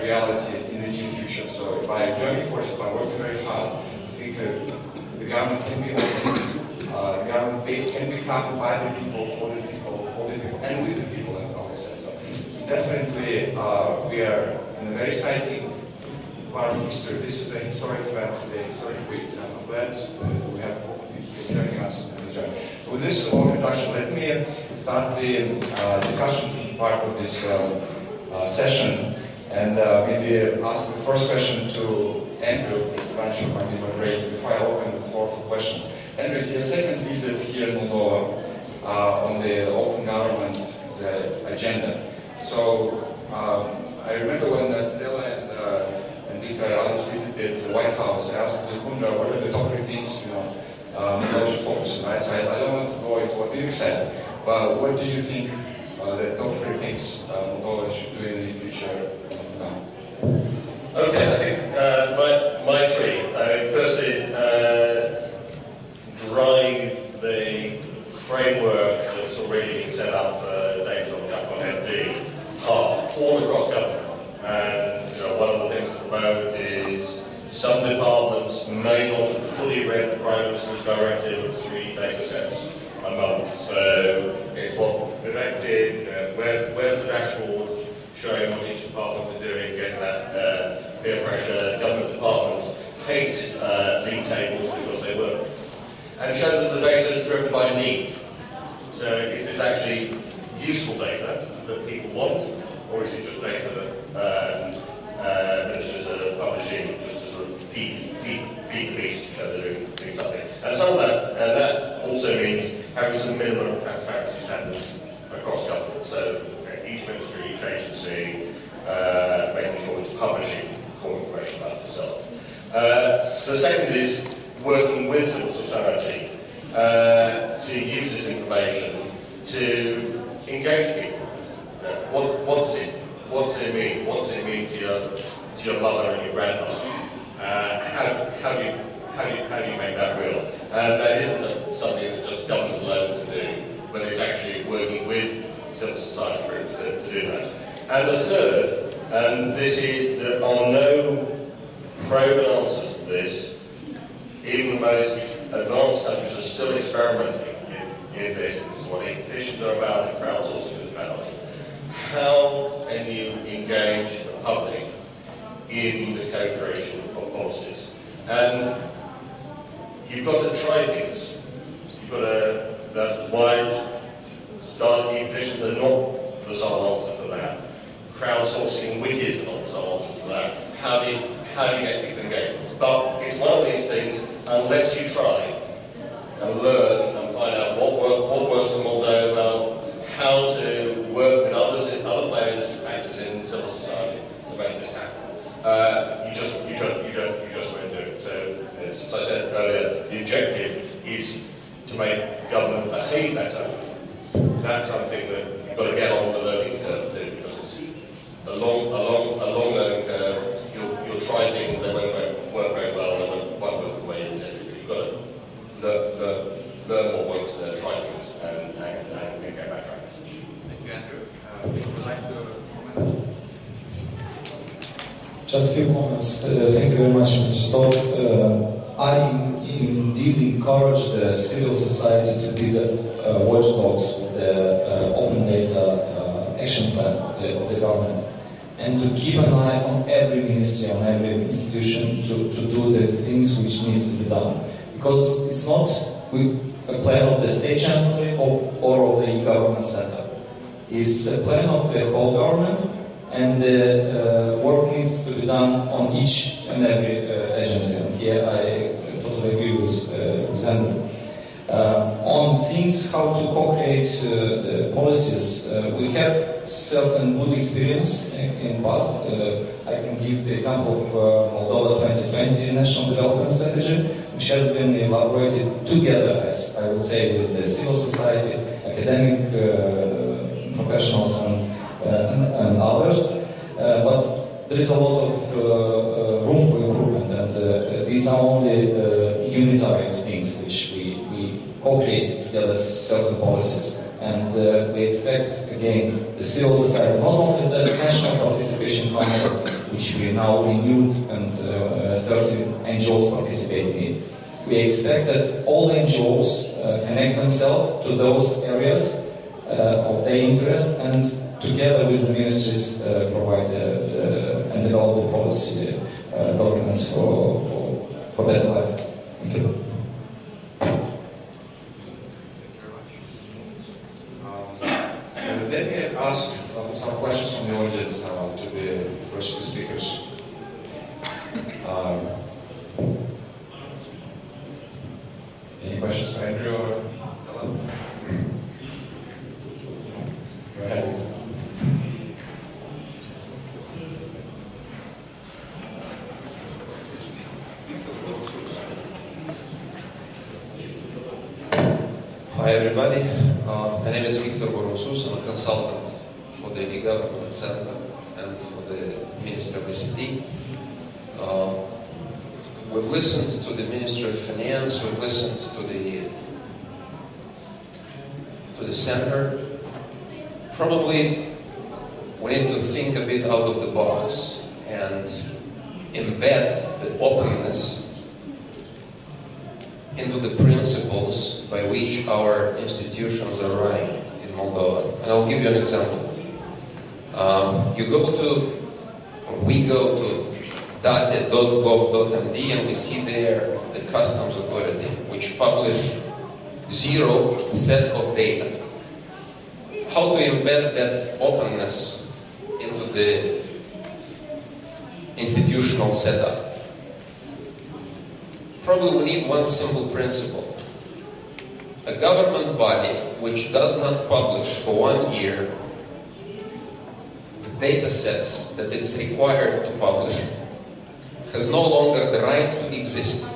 reality in the near future. So by joining forces, by working very hard, I think the government can be open. The government can become by the people, for the people, for the people, and with the people, as Oleg said. So definitely, we are in a very exciting part of history. This is a historic event today, historic week. I'm glad we have people joining us in this journey. So with this long introduction, let me start the discussion part of this session, and maybe ask the first question to Andrew, eventually my moderator, before I open the floor for questions. Andrew, it's your second visit here in Moldova on the open government agenda. So I remember when Stela and Victor Raul visited the White House, I asked Negruta what are the top 3 things Moldova should focus on, right? So I don't want to go into what you said, but what do you think the top 3 things Moldova should do in the future? Okay, I think my 3. Firstly, drive the framework that's already been set up for data on Kaplan MD all across government. And one of the things at the moment is some departments may not have fully read the Prime Minister's directive of 3 data sets a month. So it's what Vivek did, where's the dashboard showing what each department are doing, getting that peer pressure. Government departments hate league tables because they work. And show that the data is driven by need. So is this actually useful data that people want, or is it just data that ministers are publishing just to sort of feed the beast, so they're doing something? And some of that also means having some minimum transparency standards across government. So each ministry, each agency, making sure it's publishing core information about itself. The second is working with civil society to use this information to engage people. What does it mean? What does it mean to your mother and your grandmother? How do you make that real? And that isn't something that just government alone can do, but it's actually working with civil society groups to do that. And the third, and there are no proven answers to this. Even the most advanced countries are still experimenting in this. This is what petitions are about and crowdsourcing is about. How can you engage the public in the co-creation of policies? And you've got to try things. You've got to, that's why starting petitions are not the sole answer for that. Crowdsourcing wikis are not the sole answer for that. How do you get people engaged? But it's one of these things, unless you try and learn and find out what works in Moldova, how to work with others, other players, actors in civil society to make this happen. You just won't do it. So, as I said earlier, the objective is to make government behave better. That's something that you've got to get on the learning curve to do, because it's a long learning curve. You'll try things that won't work very well and won't work the way you intended. You've got Just a few comments. Thank you very much, Mr. Stott. I indeed encourage the civil society to be the watchdogs of the open data action plan of the government, and to keep an eye on every ministry, on every institution to do the things which needs to be done. Because it's not a plan of the state chancellery or of the e-government setup. It's a plan of the whole government, and the work needs to be done on each and every agency. And here I totally agree with Zambano. On things how to co-create the policies, we have certain good experience in past. I can give the example of Moldova 2020 National Development Strategy, which has been elaborated together, as I would say, with the civil society, academic professionals and others. But there is a lot of room for improvement, and these are only unitary things which we co-create together certain policies. And we expect, again, the civil society, not only the National Participation Council, which we now renewed and 30 NGOs participating in. We expect that all NGOs connect themselves to those areas of their interest, and together with the ministries provide and develop the policy documents for better life. Thank you. Let me ask some questions from the audience to the first two speakers. Any questions for Andrew or Stella? Go ahead. Hi everybody, my name is V.Bodiu. I'm a consultant for the e-government center and for the Ministry of ICT. We've listened to the Ministry of Finance, we've listened to the Senator. Probably we need to think a bit out of the box and embed the openness into the principles by which our institutions are running in Moldova. And I'll give you an example. We go to date.gov.md and we see there the Customs Authority, which publish 0 set of data. How to embed that openness into the institutional setup? Probably we need one simple principle. A government body which does not publish for 1 year the data sets that it's required to publish has no longer the right to exist.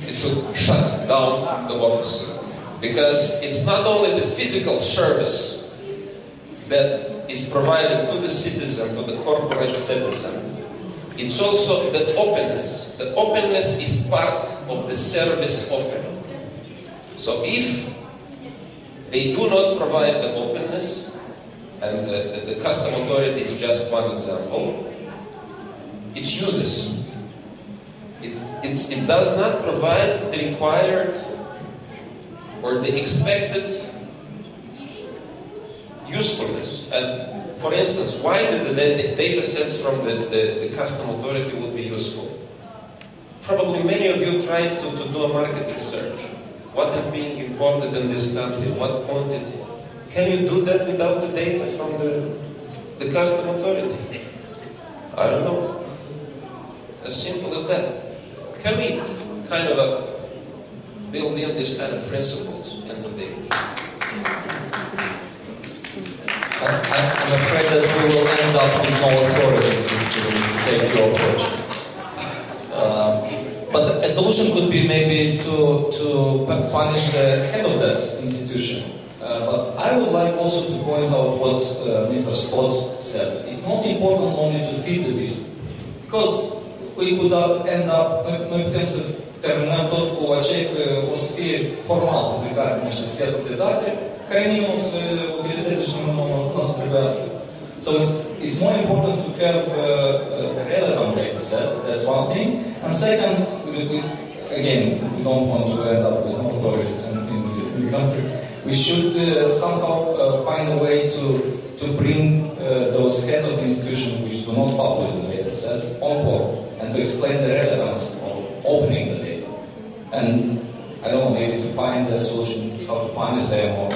It should shut down the office. Because it's not only the physical service that is provided to the citizen, to the corporate citizen, it's also the openness. The openness is part of the service offering. So if they do not provide the openness, and the Customs Authority is just one example, it's useless. It does not provide the required or the expected usefulness. And for instance, why the data sets from the Customs Authority would be useful? Probably many of you tried to do a market research. What is being imported in this country? What quantity? Can you do that without the data from the Customs Authority? I don't know. As simple as that. Can we kind of build in this kind of principles into the... I'm afraid that we will end up with no authorities if we take your approach. But a solution could be maybe to punish the head of that institution. But I would like also to point out what Mr. Stott said. It's not important only to feed the beast, because we could end up, noi putem să terminăm tot cu acei că o să fie formal publicate niște seturi de date, care nimeni o să le utilizeze și nimeni nu o să trebuiască. So it's more important to have relevant data. one thing. And second, again, we don't want to end up with no authorities in the country. We should somehow find a way to bring those heads of institutions which do not publish the data sets on board and to explain the relevance of opening the data. And I don't know, maybe to find a solution how to punish them or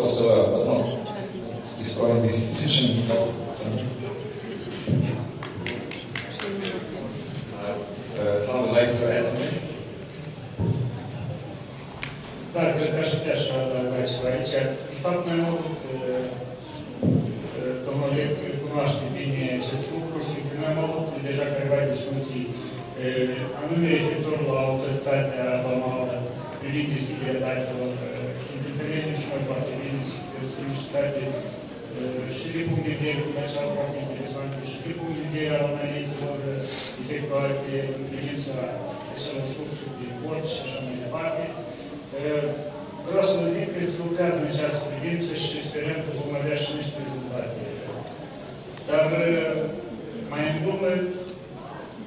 whatsoever, but not destroying the institution itself. Someone would like to add something? Так, теж давайте говорить. Факт mai mult domnul Oleg cunoaște bine acest lucru și noi am avut deja câteva discuții anume referitor la autoritatea vamală privind deschiderea datelor. Înțelegem și noi foarte bine semnificatate și din punct de vedere comercial foarte interesante și din punct de vedere al analizelor efectuate în privința acelor fluxuri de import și așa mai departe. Vreau să vă zic că se lucrează în această privință și sperăm că vom avea și niște rezultate. Dar mai în urmă,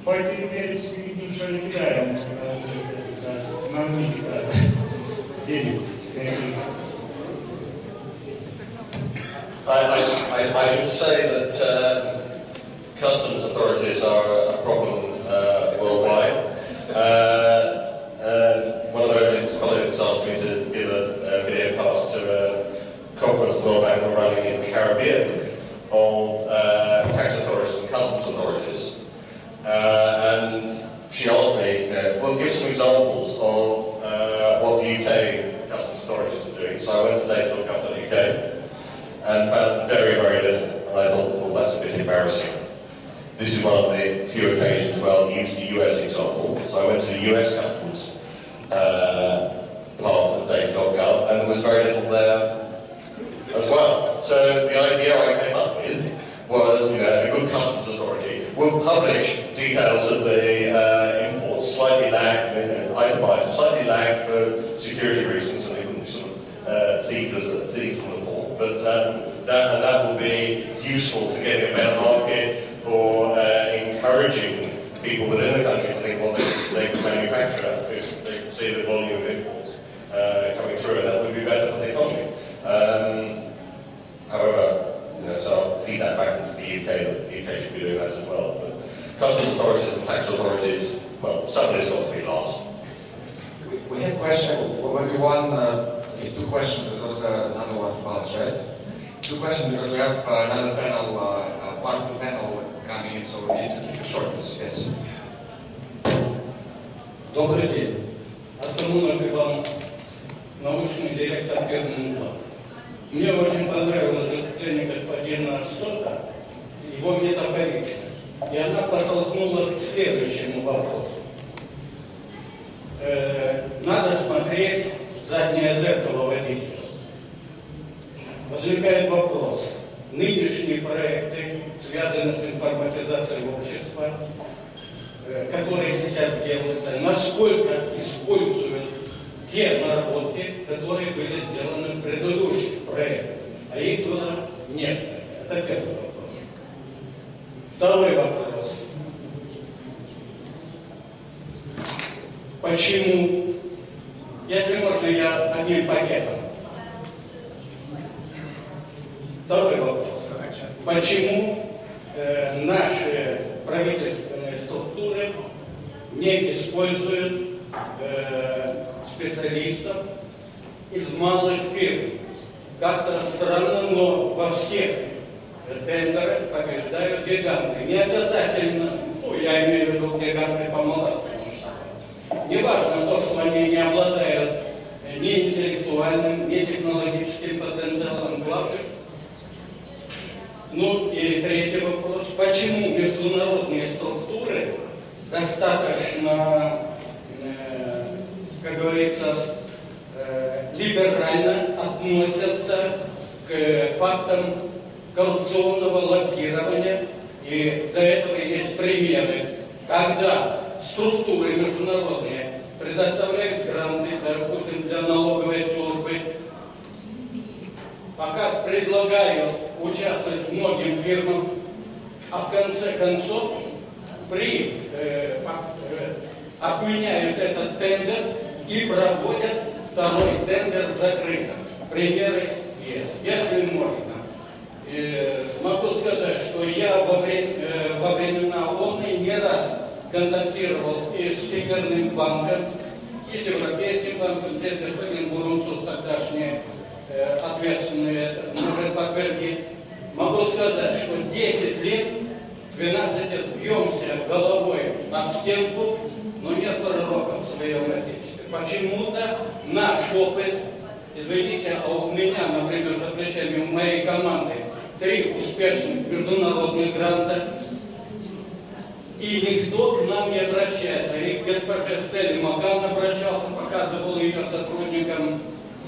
poate meriți să gândim și la lichidarea unor autorități, dar în anumite cazuri. Bine. I should say that customs authorities are a problem worldwide. One of our colleagues asked me to give a video cast to a conference the World Bank are running in the Caribbean of tax authorities and customs authorities. And she asked me, well, give some examples of what the UK customs authorities are doing. So I went to data.gov.uk and found very, very little. And I thought, well, that's a bit embarrassing. This is one of the few occasions where I'll use the US example. So I went to the US customs part of data.gov and there was very little there as well. So the idea I came up with was, a good customs authority will publish details of the imports slightly lagged, item by item, slightly lagged for security reasons, so they wouldn't be sort of thief from the port. But that will be useful for getting a better market, for encouraging people within the country to think, well, they can manufacture if they can see the volume of imports coming through, and that would be better for the economy. However, so I'll feed that back into the UK, that the UK should be doing that as well. But customs authorities and tax authorities, well, somebody's got to be last. We have questions, maybe two questions, because there's another one to balance, right? Two questions, because we have another panel, part of the panel coming in, so we need to keep it short. Yes. Добрый день. От Румына к вам научный директор фирмы. Мне очень понравилось выступление господина Стотта, его метафоричность. И она подтолкнулась к следующему вопросу. Надо смотреть в заднее зеркало водителя. Возникает вопрос. Нынешние проекты, связанные с информатизацией общества, которые сейчас делаются, насколько используют те наработки, которые были сделаны в предыдущих проектах, а их было несколько. Это первый вопрос. Второй вопрос. Почему, если можно, я одним пакетом. Второй вопрос. Почему наши правительственные структуры не используют специалистов из малых фирм? Как-то странно, но во всех тендерах побеждают гиганты. Не обязательно, я имею в виду гиганты по молодому штату. Не важно то, что они не обладают ни интеллектуальным, ни технологическим потенциалом. Главное, ну и третий вопрос. Почему международные структуры достаточно, как говорится, либерально относятся к фактам коррупционного лоббирования? И для этого есть примеры, когда структуры международные предоставляют гранты, допустим, для налоговой службы, пока предлагают участвовать многим фирмам, а в конце концов отменяют этот тендер и проводят второй тендер закрыто. Примеры есть. Если можно, могу сказать, что я во времена ООН не раз контактировал и с Всемирным банком, и с Европейским банком, где господин Бурунцус, тогдашний ответственный, может подтвердить. Могу сказать, что 10 лет, 12 лет бьемся головой об стенку, но нет пророков в своем отечестве. Почему-то наш опыт, извините, а у меня, например, за плечами у моей команды 3 успешных международных гранта, и никто к нам не обращается. И госпожа Стеле Mocan обращался, показывал ее сотрудникам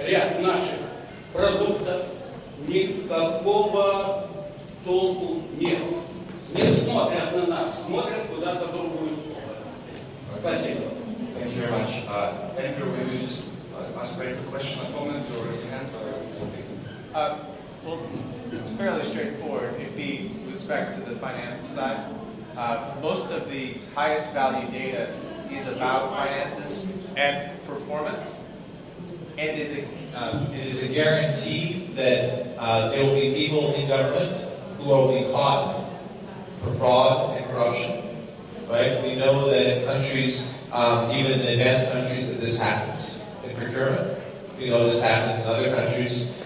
ряд наших продуктов. Никакого толку нет. Не смотрят на нас, смотрят куда-то в другую сторону. Спасибо. Thank you very much. Andrew, maybe just ask a question, a comment, or raise your hand, or well, it's fairly straightforward. It'd be with respect to the finance side. Most of the highest value data is about finances and performance. And it is a guarantee that there will be people in government who will be caught for fraud and corruption. Right? We know that in countries, even in advanced countries, that this happens in procurement. We know this happens in other countries.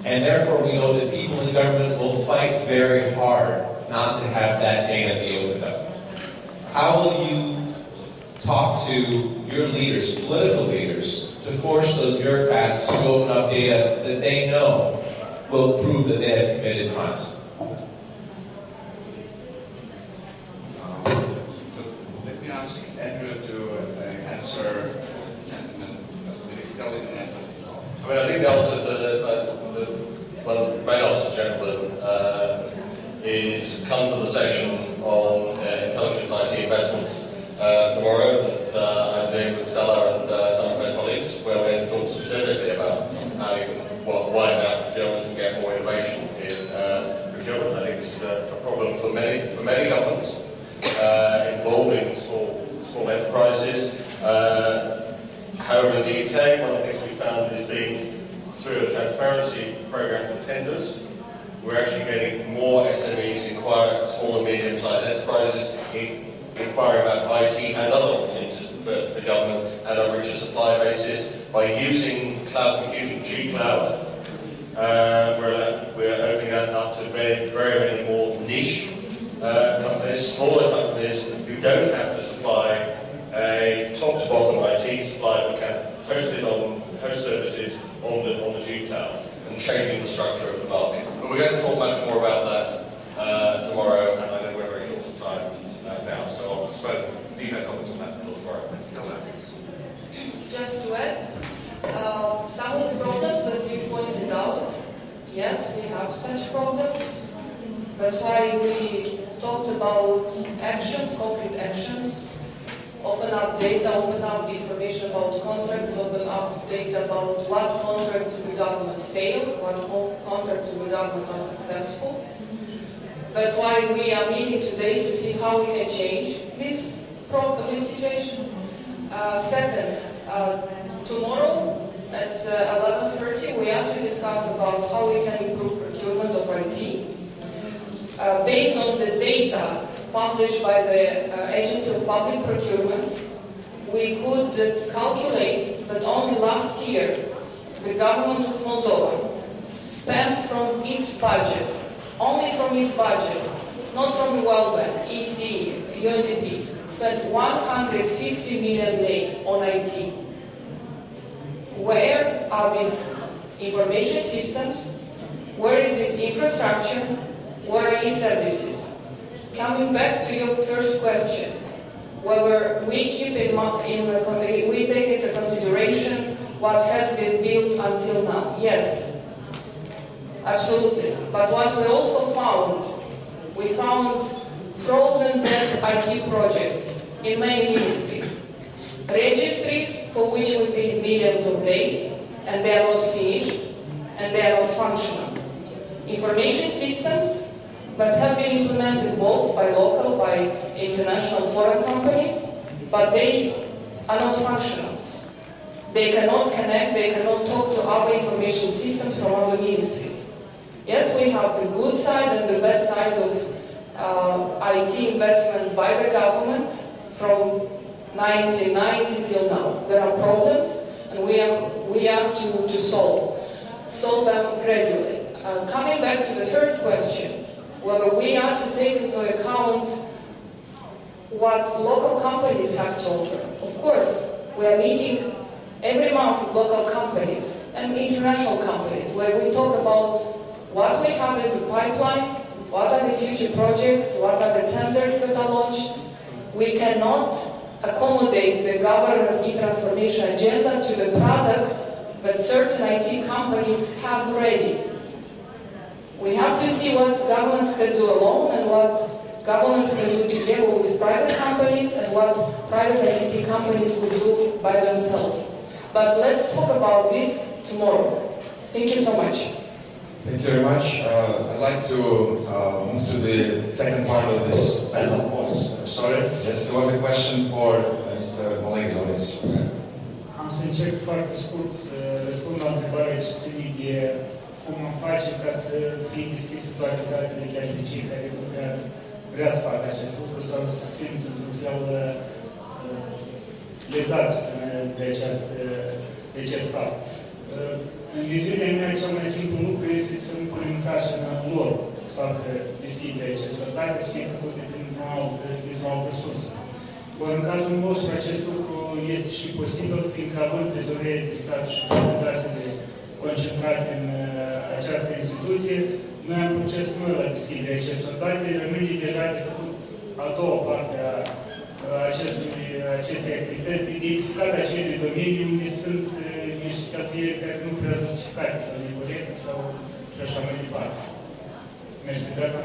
And therefore, we know that people in government will fight very hard not to have that data be opened up. How will you talk to your leaders, political leaders, to force those bureaucrats to open up data that they know will prove that they have committed crimes? Let me ask Andrew to answer gentleman, maybe Stela can answer. I mean, I think the answer to the main answer to the gentleman is come to the session on intelligent IT investments tomorrow that I'm doing with Stela and some of her colleagues, where we're going to talk specifically about how you can widen out procurement and get more innovation in procurement. I think this is a problem for many governments involving small enterprises. However, in the UK, one of the things we found is being through a transparency program for tenders, we're actually getting more SMEs inquiring, small and medium-sized enterprises inquiring about IT and other opportunities for government at a richer supply basis by using cloud computing, G-Cloud. We're opening that up to very, very many more niche companies, smaller companies who don't have to supply a top-to-bottom IT supply, but can host services on the G-Cloud and changing the structure of the market. But we're going to talk much more about that tomorrow, and I know we're very short of time now, so I'll postpone detailed comments on that until tomorrow. Just to add, some of the problems that you pointed out, yes, we have such problems. That's why we talked about actions, concrete actions. Open up data, open up information about contracts, open up data about what contracts with government fail, what contracts with government are successful. That's why we are meeting today to see how we can change this situation. Second, tomorrow at 11:30 we have to discuss about how we can improve procurement of IT. Based on the data published by the Agency of Public Procurement, we could calculate that only last year the government of Moldova spent from its budget, only from its budget, not from the World Bank, EC, UNDP, spent 150 million lei on IT. Where are these information systems? Where is this infrastructure? Where are e-services? Coming back to your first question, whether we keep we take into consideration what has been built until now. Yes, absolutely. But what we also found, we found frozen dead IT projects in many ministries. Registries for which we paid millions of lei, and they are not finished, and they are not functional. Information systems but have been implemented both by local, by international foreign companies, but they are not functional. They cannot connect, they cannot talk to our information systems from our ministries. Yes, we have the good side and the bad side of IT investment by the government from 1990 till now. There are problems, and we are to solve them gradually. Coming back to the third question, whether we are to take into account what local companies have told them. Of course, we are meeting every month with local companies and international companies where we talk about what we have in the pipeline, what are the future projects, what are the tenders that are launched. We cannot accommodate the governance e-transformation agenda to the products that certain IT companies have ready. We have to see what governments can do alone and what governments can do together with private companies and what private ICT companies will do by themselves. But let's talk about this tomorrow. Thank you so much. Thank you very much. I'd like to move to the second part of this panel. I'm sorry. Yes, there was a question for Mr. Oleg. Am să încerc foarte scurt să răspund la întrebare ce ține de cum am face ca să fie deschise toate datele chiar de cei care vrea să facă acest lucru sau să simt într-un fel lezați de acest fapt. În viziunea mea, cel mai simplu lucru este să nu punem sarcina lor să facă deschiderea acestor date, să fie făcute dintr-o altă sursă. Ori în cazul nostru, acest lucru este și posibil, fiindcă având trezorerie de stat și toate datele concentrate în această instituție, noi am proces noi la deschiderea acestor date, rămâne deja de făcut a doua parte a acestei activități de identificat acele domenii unde sunt niște cheltuieli care nu prea justificate sau necorecte sau și așa mai departe. Mersi, dacă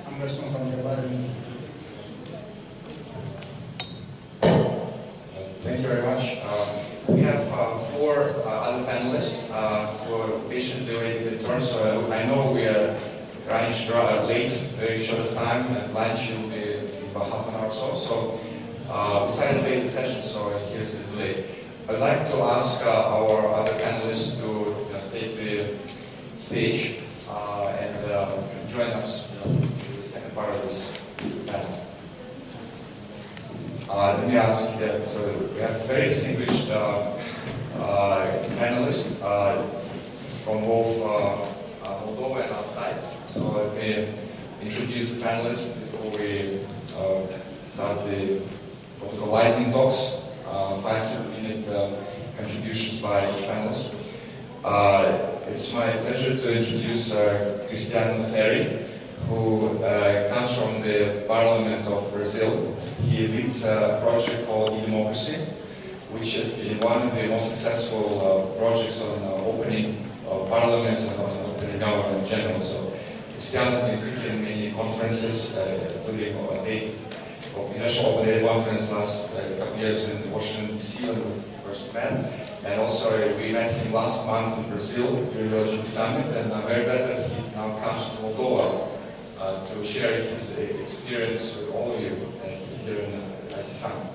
am răspuns la întrebare, nu știu. Thank you very much. We have four other panelists who are patiently waiting their turn, so I know we are running late, very short time, and lunch will be about half an hour or so. We started late the session, so here's the delay. I'd like to ask our other panelists to take the stage and join us in the second part of this panel. Let me ask you that, so we have very distinguished panelists from both Moldova and outside. So let me introduce the panelists before we start the protocol lightning talks. 5-minute contributions by each panelist. It's my pleasure to introduce Cristiano Ferri, who comes from the Parliament of Brazil. He leads a project called E-Democracy, which has been one of the most successful projects on opening parliaments and on opening government in general. So Cristiano has been speaking in many conferences, including the National Open Data Conference last couple of years in Washington, D.C. when we first met. And also we met him last month in Brazil during the LGBT Summit, and I'm very glad that he now comes to Moldova to share his experience with all of you here in the IC Summit.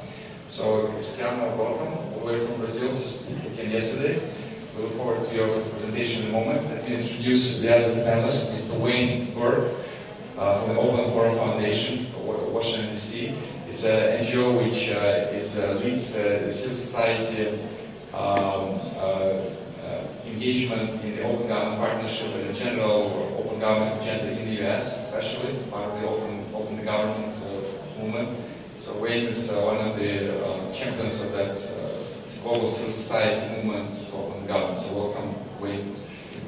So Cristiano, welcome all the way from Brazil, just came yesterday. We look forward to your presentation in a moment. Let me introduce the other panelists, Mr. Wayne Burke from the Open Forum Foundation for Washington, D.C. It's an NGO which leads the civil society engagement in the Open Government Partnership and the general Open Government agenda in the U.S., especially part of the Open Government movement. So Wayne is one of the champions of that global civil society movement to Open Government. So welcome, Wayne,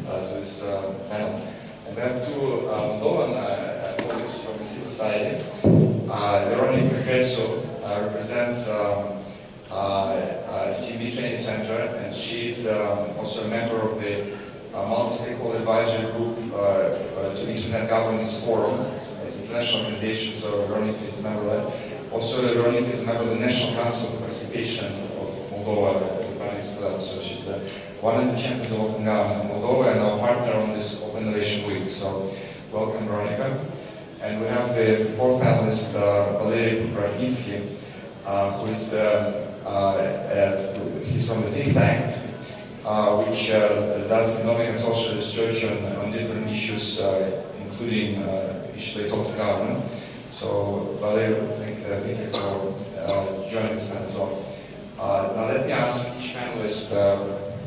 to this panel. And we have two Moldovan colleagues from the civil society. Veronica Cretu represents CV Training Center, and she is also a member of the multi-stakeholder advisory group to Internet Governance Forum. It's an international organization, so Veronica is a member of that. Also, Veronica is a member of the National Council for Participation of Moldova, so she's one of the champions of Open Government in Moldova and our partner on this Open Innovation Week. So, welcome, Veronica. And we have the fourth panelist, Valery Kravitsky, who is he's from the think tank, which does economic and social research on different issues, including issues related to government. So, Valery, thank you for joining this panel as well. Now, let me ask each panelist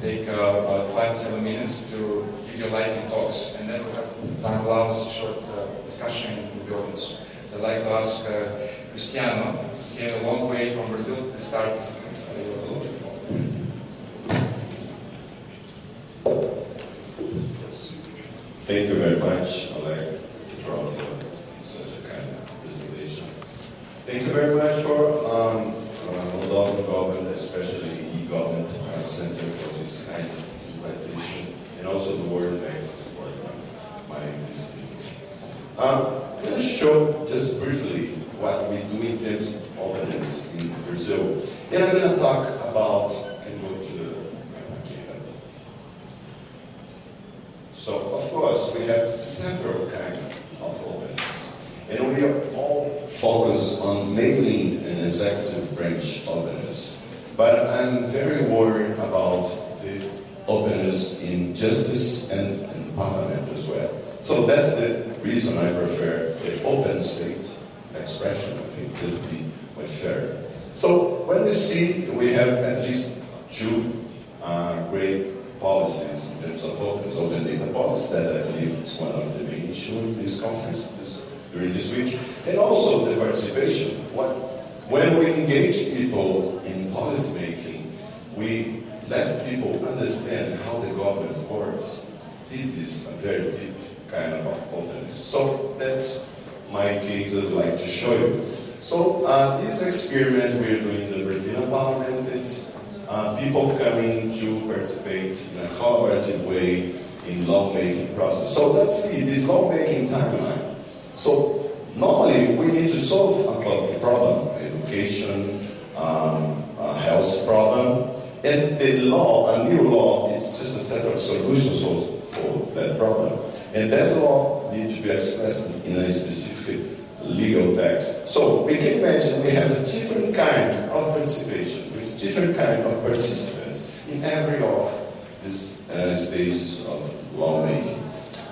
take about 5 to 7 minutes to give your lightning talks, and then we'll have time allows a short discussion with the audience. I'd like to ask Cristiano, he came a long way from Brazil to start. Thank you very much, Oleg, Petrov, for such a kind of presentation. Thank you very much for Moldova government, especially e-government center for this kind of invitation, and also the World Bank for my visiting. I'm going to show just briefly what we do in terms of openness in Brazil, and I'm going to talk about, and go to the so, of course, we have several kinds of openness, and we are all focused on mainly an executive branch openness. But I'm very worried about the openness in justice and in parliament as well. So that's the reason I prefer the open state expression. I think it would be much fairer. So when we see we have at least two great policies in terms of open data policy, that I believe is one of the main issues in this conference during this week, and also the participation. When we engage people in policy making, we let people understand how the government works. This is a very deep kind of openness. So that's my case I'd like to show you. So this experiment we're doing in the Brazilian parliament, it's people coming to participate in a collaborative way in lawmaking process. So let's see this lawmaking timeline. So normally we need to solve a public problem, education, a health problem, and the law, a new law, is just a set of solutions for that problem. And that law needs to be expressed in a specific legal text. So we can imagine we have a different kind of participation, with different kind of participants in every of these stages of lawmaking.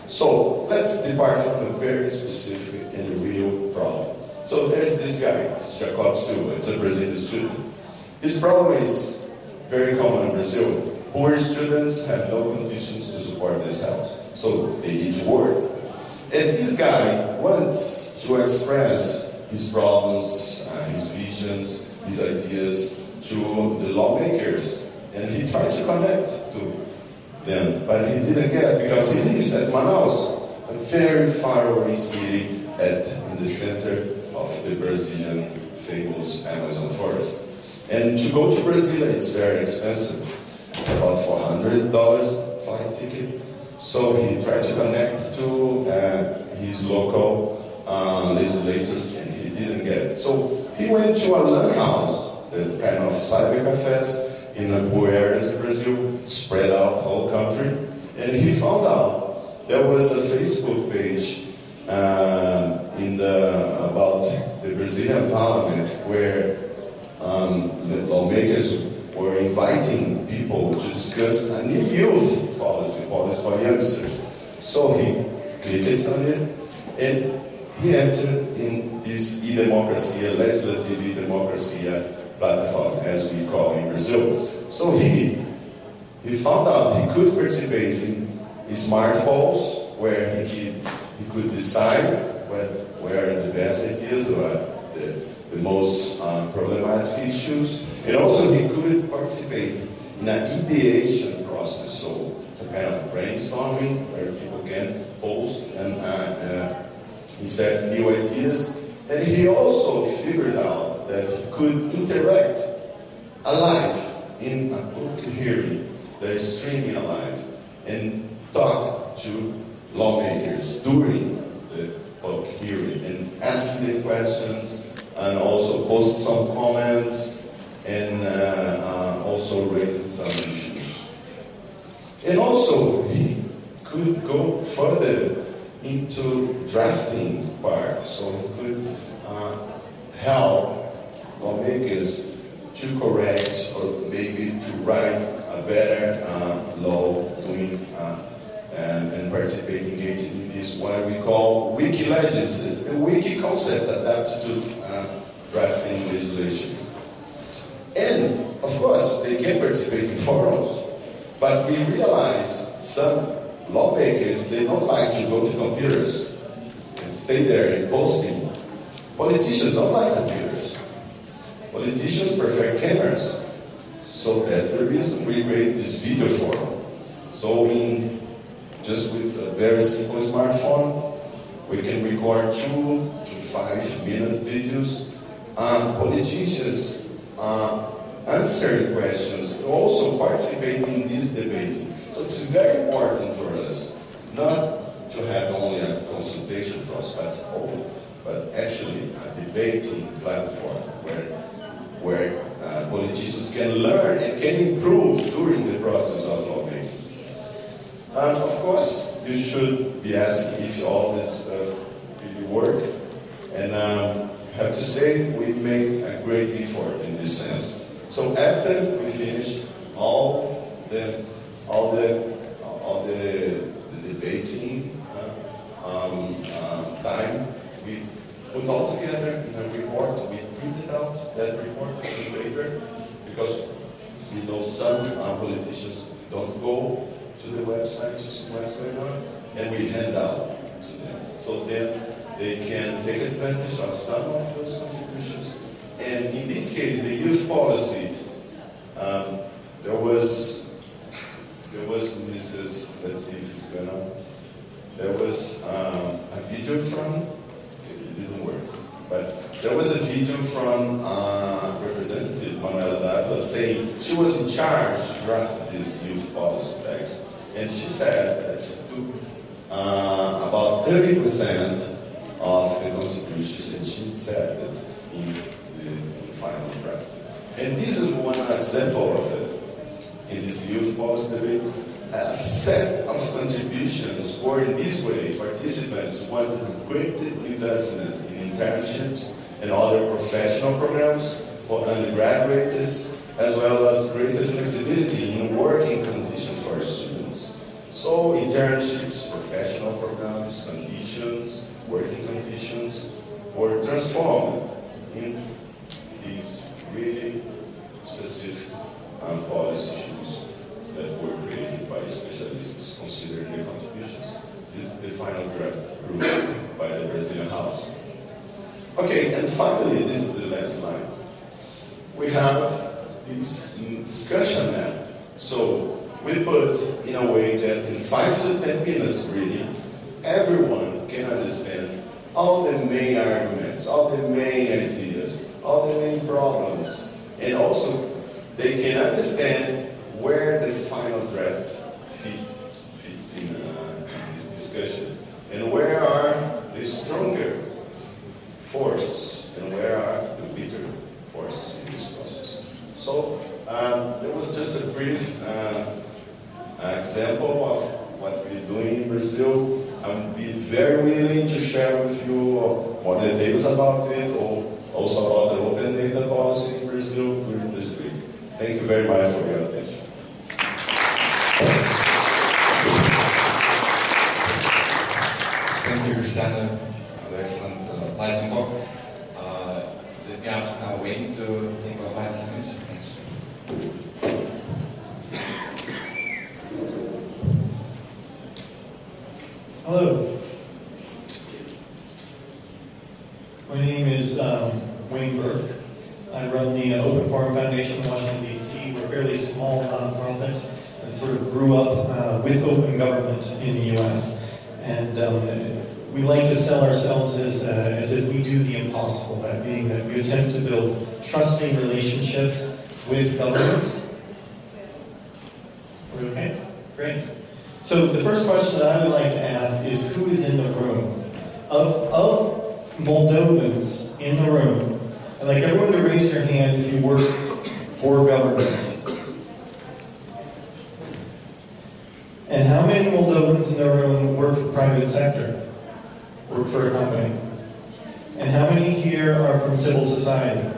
So let's depart from a very specific and real problem. So there's this guy, it's Jacob Silva, it's a Brazilian student. His problem is very common in Brazil. Poor students have no conditions to support themselves, so they need to work. And this guy wants to express his problems, his visions, his ideas to the lawmakers, and he tried to connect to them, but he didn't get, because he lives at Manaus, a very far away city in the center of the Brazilian famous Amazon forest. And to go to Brazil, it's very expensive. It's about $400 flight ticket. So he tried to connect to his local legislators, and he didn't get it. So he went to a LAN house, the kind of cyber cafes in the poor areas of Brazil, spread out the whole country, and he found out there was a Facebook page about the Brazilian parliament where the lawmakers were inviting people to discuss a new youth policy for youngsters. So he clicked on it, and he entered in this e-democracia, legislative e-democracia platform, as we call in Brazil. So he found out he could participate in smart polls, where he could decide where are the best ideas or the most problematic issues, and also he could participate in an ideation process. So it's a kind of brainstorming where people can post and he said new ideas, and he also figured out that he could interact alive in a public hearing that is streaming alive and talk to lawmakers during the public hearing and asking them questions, and also post some comments, and also raising some issues. And also he could go further into drafting required. So we could help lawmakers to correct or maybe to write a better law doing and participate, engaging in this what we call wiki legislation, a wiki concept adapted to drafting legislation. And of course, they can participate in forums, but we realize some lawmakers, they don't like to go to computers and stay there and posting. Politicians don't like computers. Politicians prefer cameras. So that's the reason we create this video forum. So just with a very simple smartphone, we can record 2 to 5 minute videos. Politicians answering questions, also participating in this debate. So it's very important for us not to have only a consultation process, but actually a debating platform where politicians can learn and can improve during the process of lawmaking. Of course, you should be asking if all this stuff really work. And I have to say, we make a great effort in this sense. So after we finish all the debating time, we put all together in a report. We printed out that report in paper because we know some politicians don't go to the website to see what's going on, and we hand out to them. So then they can take advantage of some of those contributions. And in this case, the youth policy, there was Mrs. Let's see if it's gonna. There was a video from. It didn't work, but there was a video from Representative Manuela Dávila saying she was in charge to draft this youth policy text, and she said that she took about 30% of the contributions, and she said that in the final draft. And this is one example of it. In this youth policy debate, a set of contributions were in this way. Participants wanted greater investment in internships and other professional programs for undergraduates, as well as greater flexibility in working conditions for students. So internships, professional programs, conditions, working conditions were transformed in these really specific policy issues that were created by specialists considering their contributions. This is the final draft approved by the Brazilian House. Okay, and finally, this is the last slide. We have this discussion now. So we put in a way that in 5 to 10 minutes, really, everyone can understand all the main arguments, all the main ideas, all the main problems, and also they can understand where the final draft fits in this discussion, and where are the stronger forces, and where are the weaker forces in this process. So there was just a brief example of what we're doing in Brazil. I'm be very willing to share with you more details about it, or also about the open data policy in Brazil during this week. Thank you very much for your attention. Thank you, Cristiano, for the excellent lightning talk. Let me ask now Wayne to take about 5 minutes. Thanks. Hello. My name is Wayne Burke. I run the Open Forum Foundation in Washington, D.C. We're a fairly small nonprofit that sort of grew up with open government in the U.S. And we like to sell ourselves as if we do the impossible, that being that we attempt to build trusting relationships with government. Are we okay? Great. So the first question that I would like to ask is, who is in the room? Of Moldovans in the room, I'd like everyone to raise your hand if you work for government. And how many Moldovans in the room work for the private sector? Work for a company? And how many here are from civil society?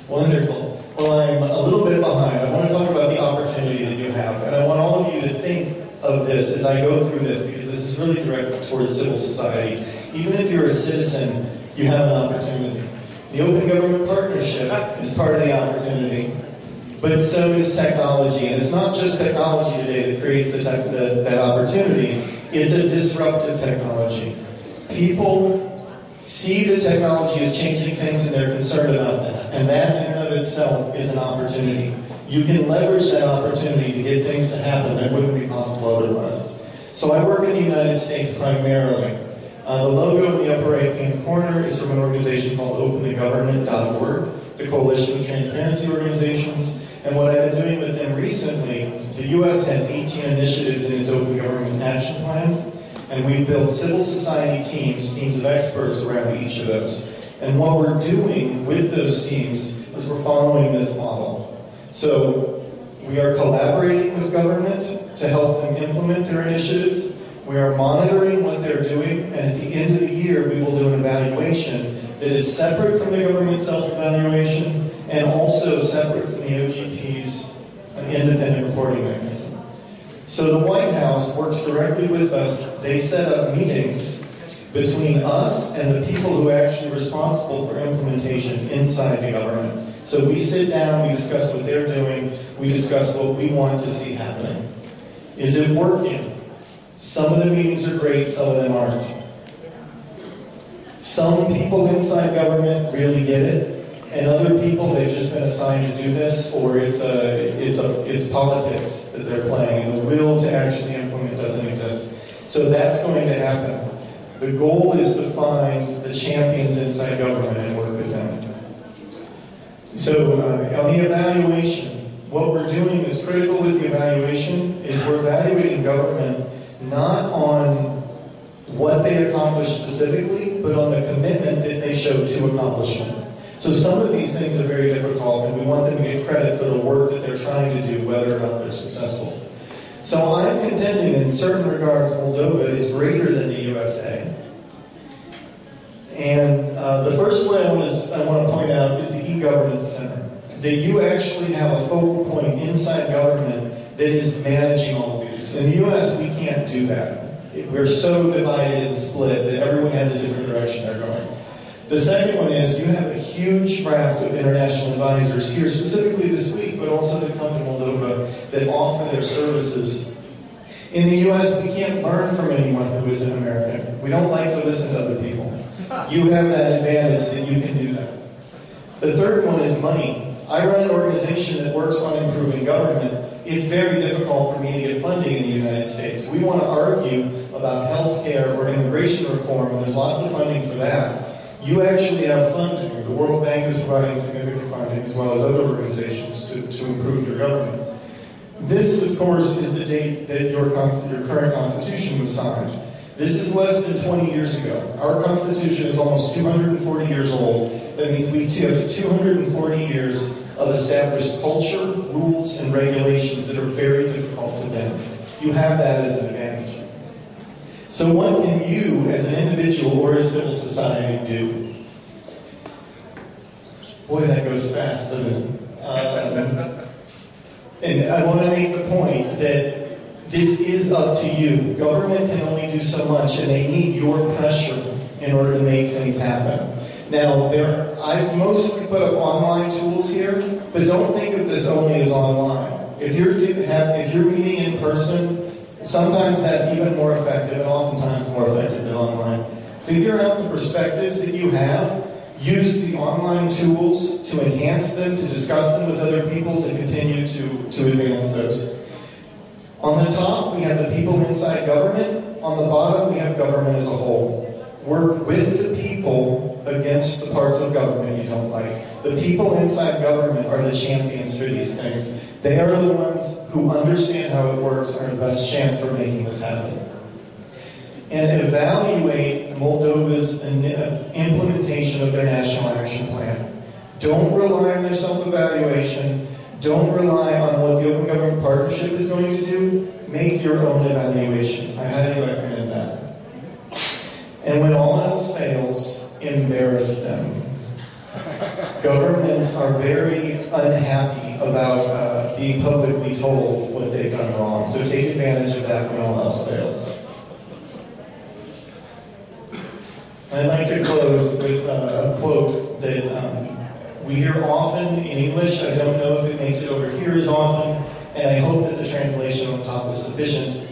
Wonderful. Well, I'm a little bit behind. I want to talk about the opportunity that you have. And I want all of you to think of this as I go through this, because this is really directed towards civil society. Even if you're a citizen, you have an opportunity. The Open Government Partnership is part of the opportunity, but so is technology. And it's not just technology today that creates that opportunity. It's a disruptive technology. People see the technology as changing things and they're concerned about that. And that in and of itself is an opportunity. You can leverage that opportunity to get things to happen that wouldn't be possible otherwise. So I work in the United States primarily. The logo in the upper right-hand corner is from an organization called openthegovernment.org. It's a coalition of transparency organizations. And what I've been doing with them recently, the U.S. has 18 initiatives in its Open Government Action Plan, and we've built civil society teams of experts around each of those. And what we're doing with those teams is we're following this model. So we are collaborating with government to help them implement their initiatives. We are monitoring what they're doing, and at the end of the year, we will do an evaluation that is separate from the government self-evaluation and also separate from the OGP's independent reporting mechanism. So the White House works directly with us. They set up meetings between us and the people who are actually responsible for implementation inside the government. So we sit down, we discuss what they're doing, we discuss what we want to see happening. Is it working? Some of the meetings are great, some of them aren't. Some people inside government really get it, and other people, they've just been assigned to do this, or it's politics that they're playing, and the will to actually implement doesn't exist. So that's going to happen. The goal is to find the champions inside government and work with them. So on the evaluation, what we're doing that's critical with the evaluation is we're evaluating government not on what they accomplished specifically, but on the commitment that they showed to accomplishment. So some of these things are very difficult, and we want them to get credit for the work that they're trying to do, whether or not they're successful. So I'm contending in certain regards Moldova is greater than the USA. And the first one I want to point out is the e-governance center. That you actually have a focal point inside government that is managing all of these. In the US, we can't do that. We're so divided and split that everyone has a different direction they're going. The second one is you have a huge raft of international advisors here, specifically this week, but also that come to Moldova that offer their services. In the US, we can't learn from anyone who is an American. We don't like to listen to other people. You have that advantage that you can do that. The third one is money. I run an organization that works on improving government. It's very difficult for me to get funding in the United States. We want to argue about health care or immigration reform, and there's lots of funding for that. You actually have funding. The World Bank is providing significant funding, as well as other organizations, to improve your government. This, of course, is the date that your current Constitution was signed. This is less than 20 years ago. Our Constitution is almost 240 years old. That means we have 240 years of established culture, rules, and regulations that are very difficult to bend. You have that as an advantage. So what can you, as an individual or as civil society, do? Boy, that goes fast, doesn't it? And I want to make the point that this is up to you. Government can only do so much, and they need your pressure in order to make things happen. Now, I've mostly put up online tools here, but don't think of this only as online. If you're meeting in person, sometimes that's even more effective, and oftentimes more effective than online. Figure out the perspectives that you have. Use the online tools to enhance them, to discuss them with other people, to continue to advance those. On the top, we have the people inside government. On the bottom, we have government as a whole. Work with the people against the parts of government you don't like. The people inside government are the champions for these things. They are the ones who understand how it works and are the best chance for making this happen. And evaluate Moldova's implementation of their National Action Plan. Don't rely on their self-evaluation. Don't rely on what the Open Government Partnership is going to do. Make your own evaluation. I highly recommend that. And when all else fails, embarrass them. Governments are very unhappy about being publicly told what they've done wrong, so take advantage of that when all else fails. I'd like to close with a quote that we hear often in English. I don't know if it makes it over here as often, and I hope that the translation on top is sufficient.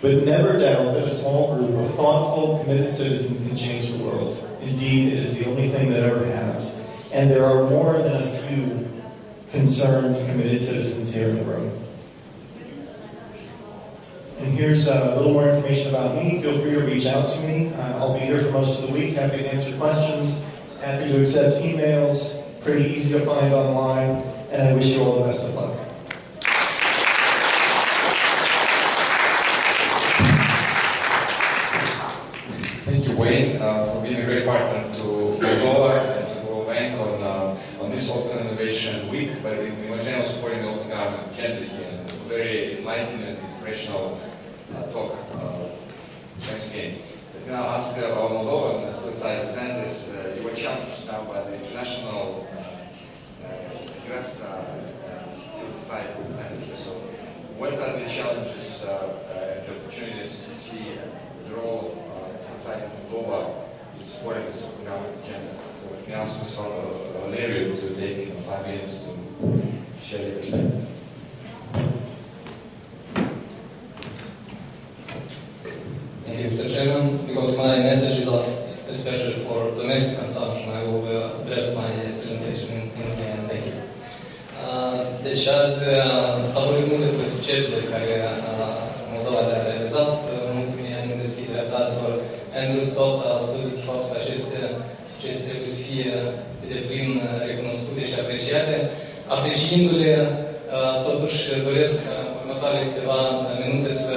But never doubt that a small group of thoughtful, committed citizens can change the world. Indeed, it is the only thing that ever has. And there are more than a few concerned, committed citizens here in the room. And here's a little more information about me. Feel free to reach out to me. I'll be here for most of the week, happy to answer questions, happy to accept emails, pretty easy to find online, and I wish you all the best of luck. Thank you, Wayne, for being a great partner to Moldova and to Wayne on this Open Innovation Week. But in general, supporting the open government agenda here. And it's a very enlightening and inspirational talk. Thanks again. But now I'll ask our Moldovan civil society representatives. You were challenged now by the international US civil society representatives. So, what are the challenges and the opportunities to see the role of society in Moldova in supporting this open government agenda? So, we can ask Mr. Valerio to take 5 minutes to share your perspective. Thank you, Mr. Chairman. Because my message is especially for domestic consumption, I will address my presentation in Wayane. Thank you. Deci azi s-a vorbit mult despre succesele care Moldova le-a realizat în ultimii ani în deschiderea datelor. Stott a spus despre faptul că aceste succese trebuie să fie pe deplin recunoscute și apreciate. Apreciindu-le, totuși doresc următoarele câteva minute să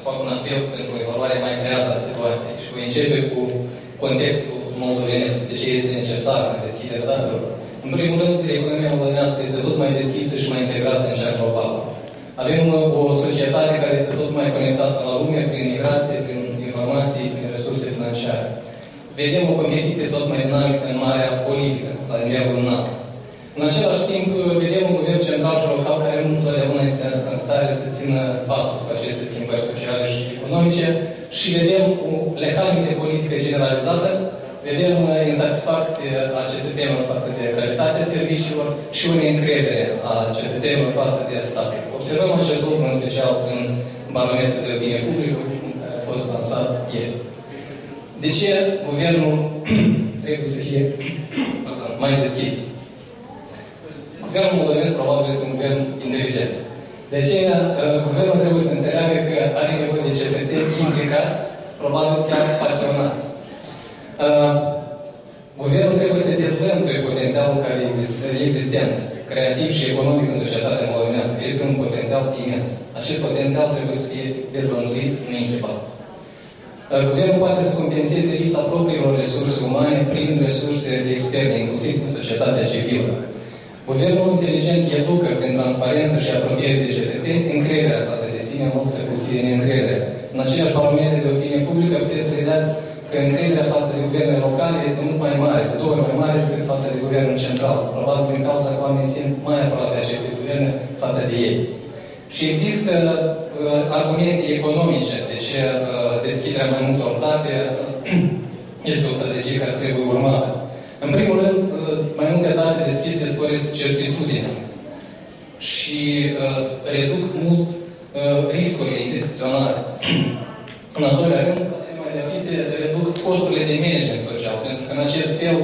fac un apel pentru o evaluare mai creată a situației și voi începe cu contextul moldovenesc, de ce este necesar deschiderea datelor. În primul rând, economia moldovenească este tot mai deschisă și mai integrată în cea globală. Avem o societate care este tot mai conectată la lume prin migrație, prin informații, prin resurse financiare. Vedem o competiție tot mai dinamică în marea politică, la nivelul înalt. În același timp, vedem un guvern central și local care nu întotdeauna este în stare să țină pasul cu aceste schimbări sociale și economice și vedem o lecanie de politică generalizată, vedem insatisfacție a cetățenilor față de calitatea serviciilor și o neîncredere a cetățenilor față de stat. Observăm acest lucru în special în barometrul de opinie publică care a fost lansat ieri. De ce guvernul trebuie să fie mai deschis? Guvernul moldovenesc probabil este un guvern inteligent. De aceea, guvernul trebuie să înțeleagă că are nevoie de cetățeni implicați, probabil chiar pasionați. Guvernul trebuie să dezvăluie potențialul care existent, creativ și economic în societatea moldovenească. Este un potențial imens. Acest potențial trebuie să fie dezvăluit neînchipat. Guvernul poate să compenseze lipsa propriilor resurse umane prin resurse externe, inclusiv în societatea civilă. Guvernul inteligent educă prin transparență și apropiere de cetățeni încrederea față de sine, în loc să cultive neîncredere. În aceleași barometre de opinie publică puteți să vedeți că încrederea față de guvernele locale este mult mai mare, de 2 ori mai mare decât față de guvernul central. Probabil din cauza că oamenii simt mai aproape aceste guverne față de ei. Și există argumente economice de ce deschiderea mai multor date este o strategie care trebuie urmată. În primul rând, mai multe date deschise sporesc certitudinea și reduc mult riscurile investiționale. În al doilea rând, datele mai deschise reduc costurile de management social, pentru că în acest fel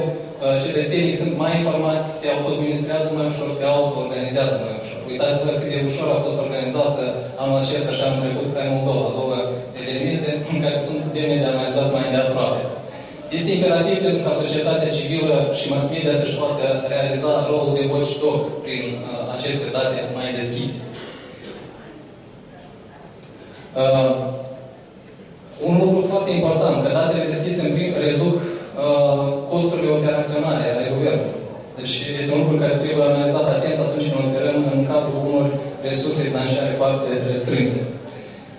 cetățenii sunt mai informați, se auto-administrează mai ușor, se auto-organizează mai ușor. Uitați-vă cât de ușor a fost organizată anul acesta și anul trecut ca în Moldova, 2 evenimente care sunt demne de analizat mai îndeaproape. Este imperativ pentru ca societatea civilă și mass media să-și poată realiza rolul de watchdog prin aceste date mai deschise. Un lucru foarte important, că datele deschise în prim reduc costurile operaționale ale guvernului. Deci este un lucru care trebuie analizat atent atunci când operăm în cadrul unor resurse financiare foarte restrânse.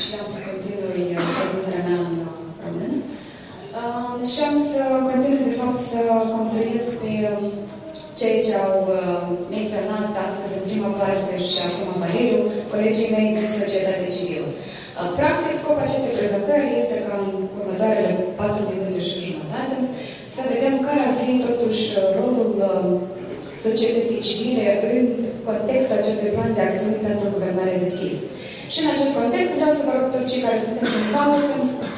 și am să continui prezentarea mea în română. Și am să continui, de fapt, să construiesc pe ceea ce au menționat astăzi în prima parte și acum Valeriu, colegii mei din societatea civilă. Practic, scopul acestei prezentări este ca în următoarele 4 minute și jumătate să vedem care ar fi totuși rolul societății civile în contextul acestui plan de acțiuni pentru guvernare deschisă. Și în acest context vreau să vă rog toți cei care sunteți în sală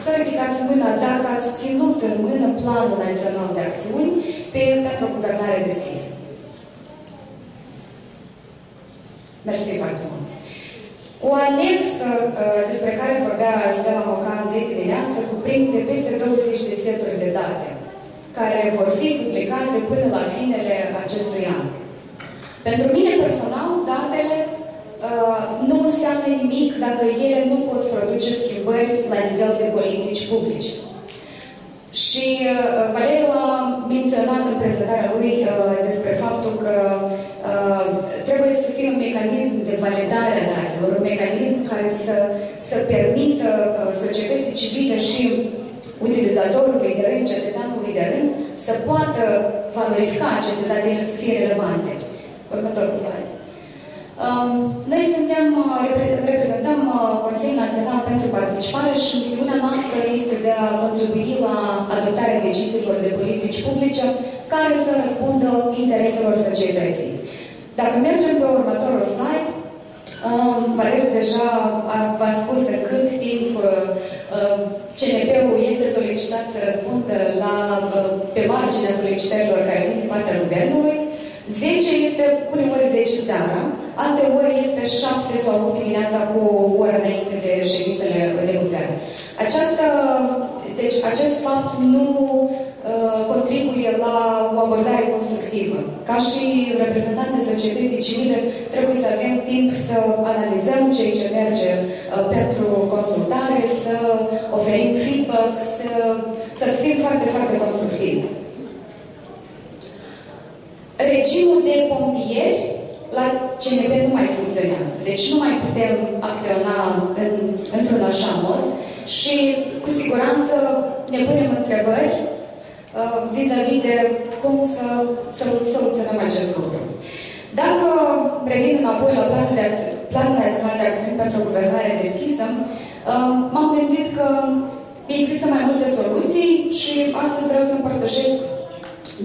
să ridicați mâna dacă ați ținut în mână Planul Național de Acțiuni pentru guvernare deschisă. Mersi foarte mult. O anexă despre care vorbea Stela Mocan de dimineață cuprinde peste 20 de seturi de date care vor fi publicate până la finele acestui an. Pentru mine personal, datele nu înseamnă nimic dacă ele nu pot produce schimbări la nivel de politici publice. Și Valeriu a menționat în prezentarea lui despre faptul că trebuie să fie un mecanism de validare a datelor, un mecanism care să permită societății civile și utilizatorului de rând, cetățeanului de rând, să poată valorifica aceste date, ele să fie relevante. Următorul slide. Noi reprezentăm Consiliul Național pentru Participare și misiunea noastră este de a contribui la adoptarea deciziilor de politici publice care să răspundă intereselor societății. Dacă mergem pe următorul slide, Valeriu deja v-a spus în cât timp CNP-ul este solicitat să răspundă pe marginea solicitărilor care vin din partea Guvernului. 10 este uneori 10 seara, alteori este 7 sau 8 dimineața cu o oră înainte de ședințele de guvern. Deci acest fapt nu contribuie la o abordare constructivă. Ca și reprezentanții societății civile, trebuie să avem timp să analizăm ceea ce merge pentru consultare, să oferim feedback, să fim foarte, foarte constructivi. Regimul de pompieri la CNP nu mai funcționează. Deci nu mai putem acționa într-un așa mod și cu siguranță ne punem întrebări vis-a-vis de cum să soluționăm acest lucru. Dacă revin înapoi la Planul Național de Acțiuni pentru Guvernare Deschisă, m-am gândit că există mai multe soluții și astăzi vreau să împărtășesc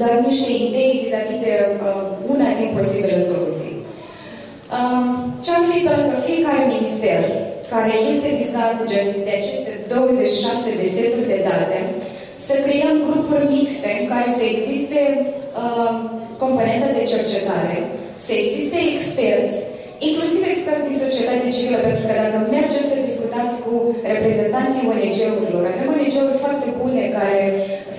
doar niște idei vis-a-vis de una din posibile soluții. Ce-ar fi pe lângă fiecare minister care este vizat de aceste 26 de seturi de date, să creăm grupuri mixte în care să existe componentă de cercetare, să existe experți, inclusiv experți din societatea civilă, pentru că dacă mergeți să discutați cu reprezentanții ONG-urilor, avem ONG-uri foarte bune care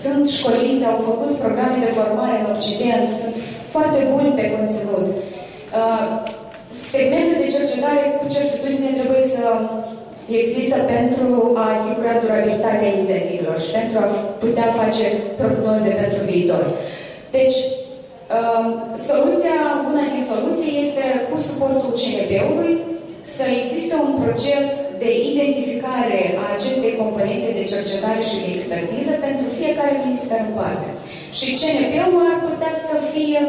sunt școliți, au făcut programe de formare în Occident, sunt foarte buni pe conținut. Segmentul de cercetare cu certitudine trebuie să există pentru a asigura durabilitatea inițiativelor și pentru a putea face prognoze pentru viitor. Deci, una din soluții este cu suportul CNP-ului să existe un proces de identificare a acestei componente de cercetare și de expertiză pentru fiecare minister în parte. Și CNP-ul ar putea să fie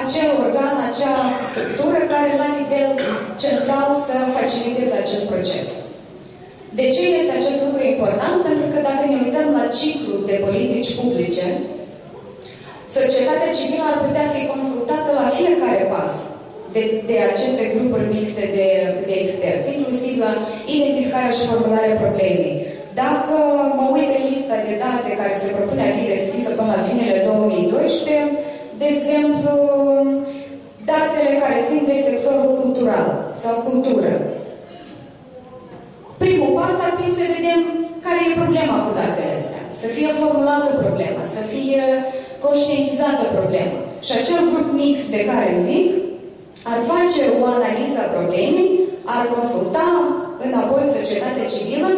acel organ, acea structură care la nivel central să faciliteze acest proces. De ce este acest lucru important? Pentru că dacă ne uităm la ciclul de politici publice, societatea civilă ar putea fi consultată la fiecare pas de aceste grupuri mixte de experți, inclusiv la identificarea și formularea problemei. Dacă mă uit în lista de date care se propune a fi deschisă până la finele 2012, de exemplu, datele care țin de sectorul cultural sau cultură. Primul pas ar fi să vedem care e problema cu datele astea. Să fie formulată problema, să fie conștientizată problema. Și acel grup mix de care zic ar face o analiză a problemei, ar consulta înapoi societatea civilă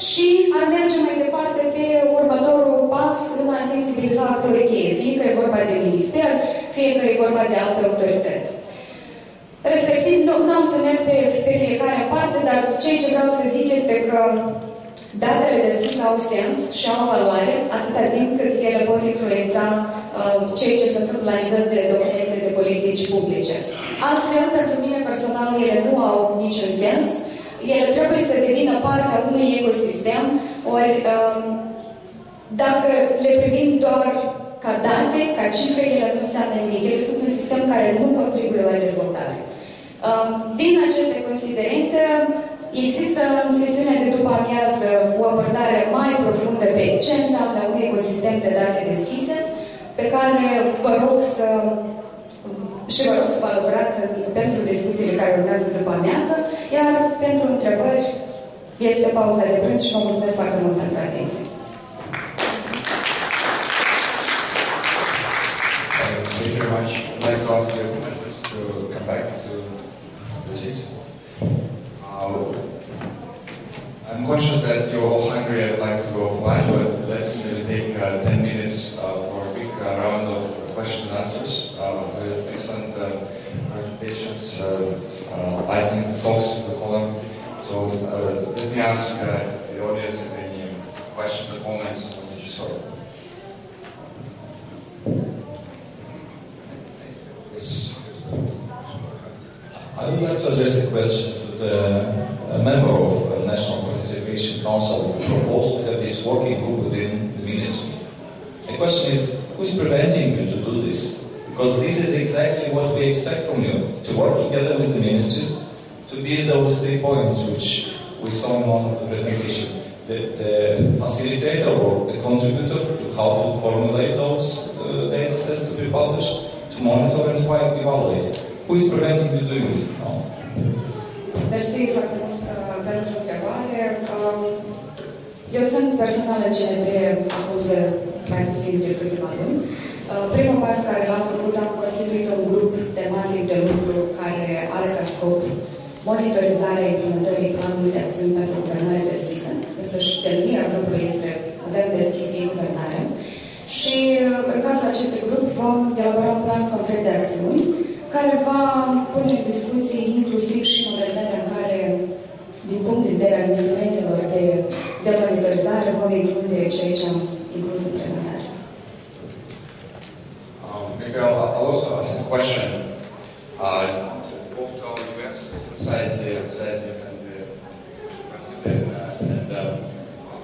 și ar merge mai departe pe următorul pas în a sensibiliza actorii cheie, fie că e vorba de minister, fie că e vorba de alte autorități. Respectiv, nu am am să merg pe fiecare parte, dar ceea ce vreau să zic este că datele deschise au sens și au valoare atâta timp cât ele pot influența ceea ce se întâmplă la nivel de documente de politici publice. Altfel, pentru mine personal, ele nu au niciun sens. Ele trebuie să devină partea unui ecosistem, ori dacă le privim doar ca date, ca cifre, ele nu înseamnă nimic. Ele sunt un sistem care nu contribuie la dezvoltare. Din aceste considerente, există în sesiunea de după amiază o abordare mai profundă pe ce înseamnă un ecosistem de date deschise, pe care vă rog să vă alăturați pentru discuțiile care urmează după amiază, iar pentru întrebări este pauza de prânz și vă mulțumesc foarte mult pentru atenție. Thank you very much. I'd like to ask you to come back to the seat. I'm conscious that you're all hungry. I'd like to go offline, but let's take 10 minutes for a quick round of questions and answers. With excellent presentations, lightning talks to the column. So let me ask the audience if there are any questions or comments on what you just heard. I would like to address a question to the member of the National Participation Council who proposed to have this working group within the ministries. The question is, who is preventing you to do this? Because this is exactly what we expect from you, to work together with the ministries, to be those 3 points which we saw in the presentation. The facilitator or the contributor to how to formulate those data sets to be published, to monitor and to evaluate. Who is preventing you doing this now? Mersi foarte mult pentru întrebare. Eu sunt personal în CND acum de mai puțin de câteva luni. Primul pas care l-am făcut, am constituit un grup tematic de lucru care are ca scop monitorizarea implementării planului de acțiuni pentru guvernare deschisă. Însăși denumirea grupului este Guvern deschis în guvernare. Și în cadrul acestui grup vom elabora un plan concret de acțiuni care va pune în discuții inclusiv și modalitatea în care, din punct de vedere al instrumentelor de monitorizare, vom include ceea ce am inclus în prezentare. Maybe I'll also ask a question. Both to our US society and the president and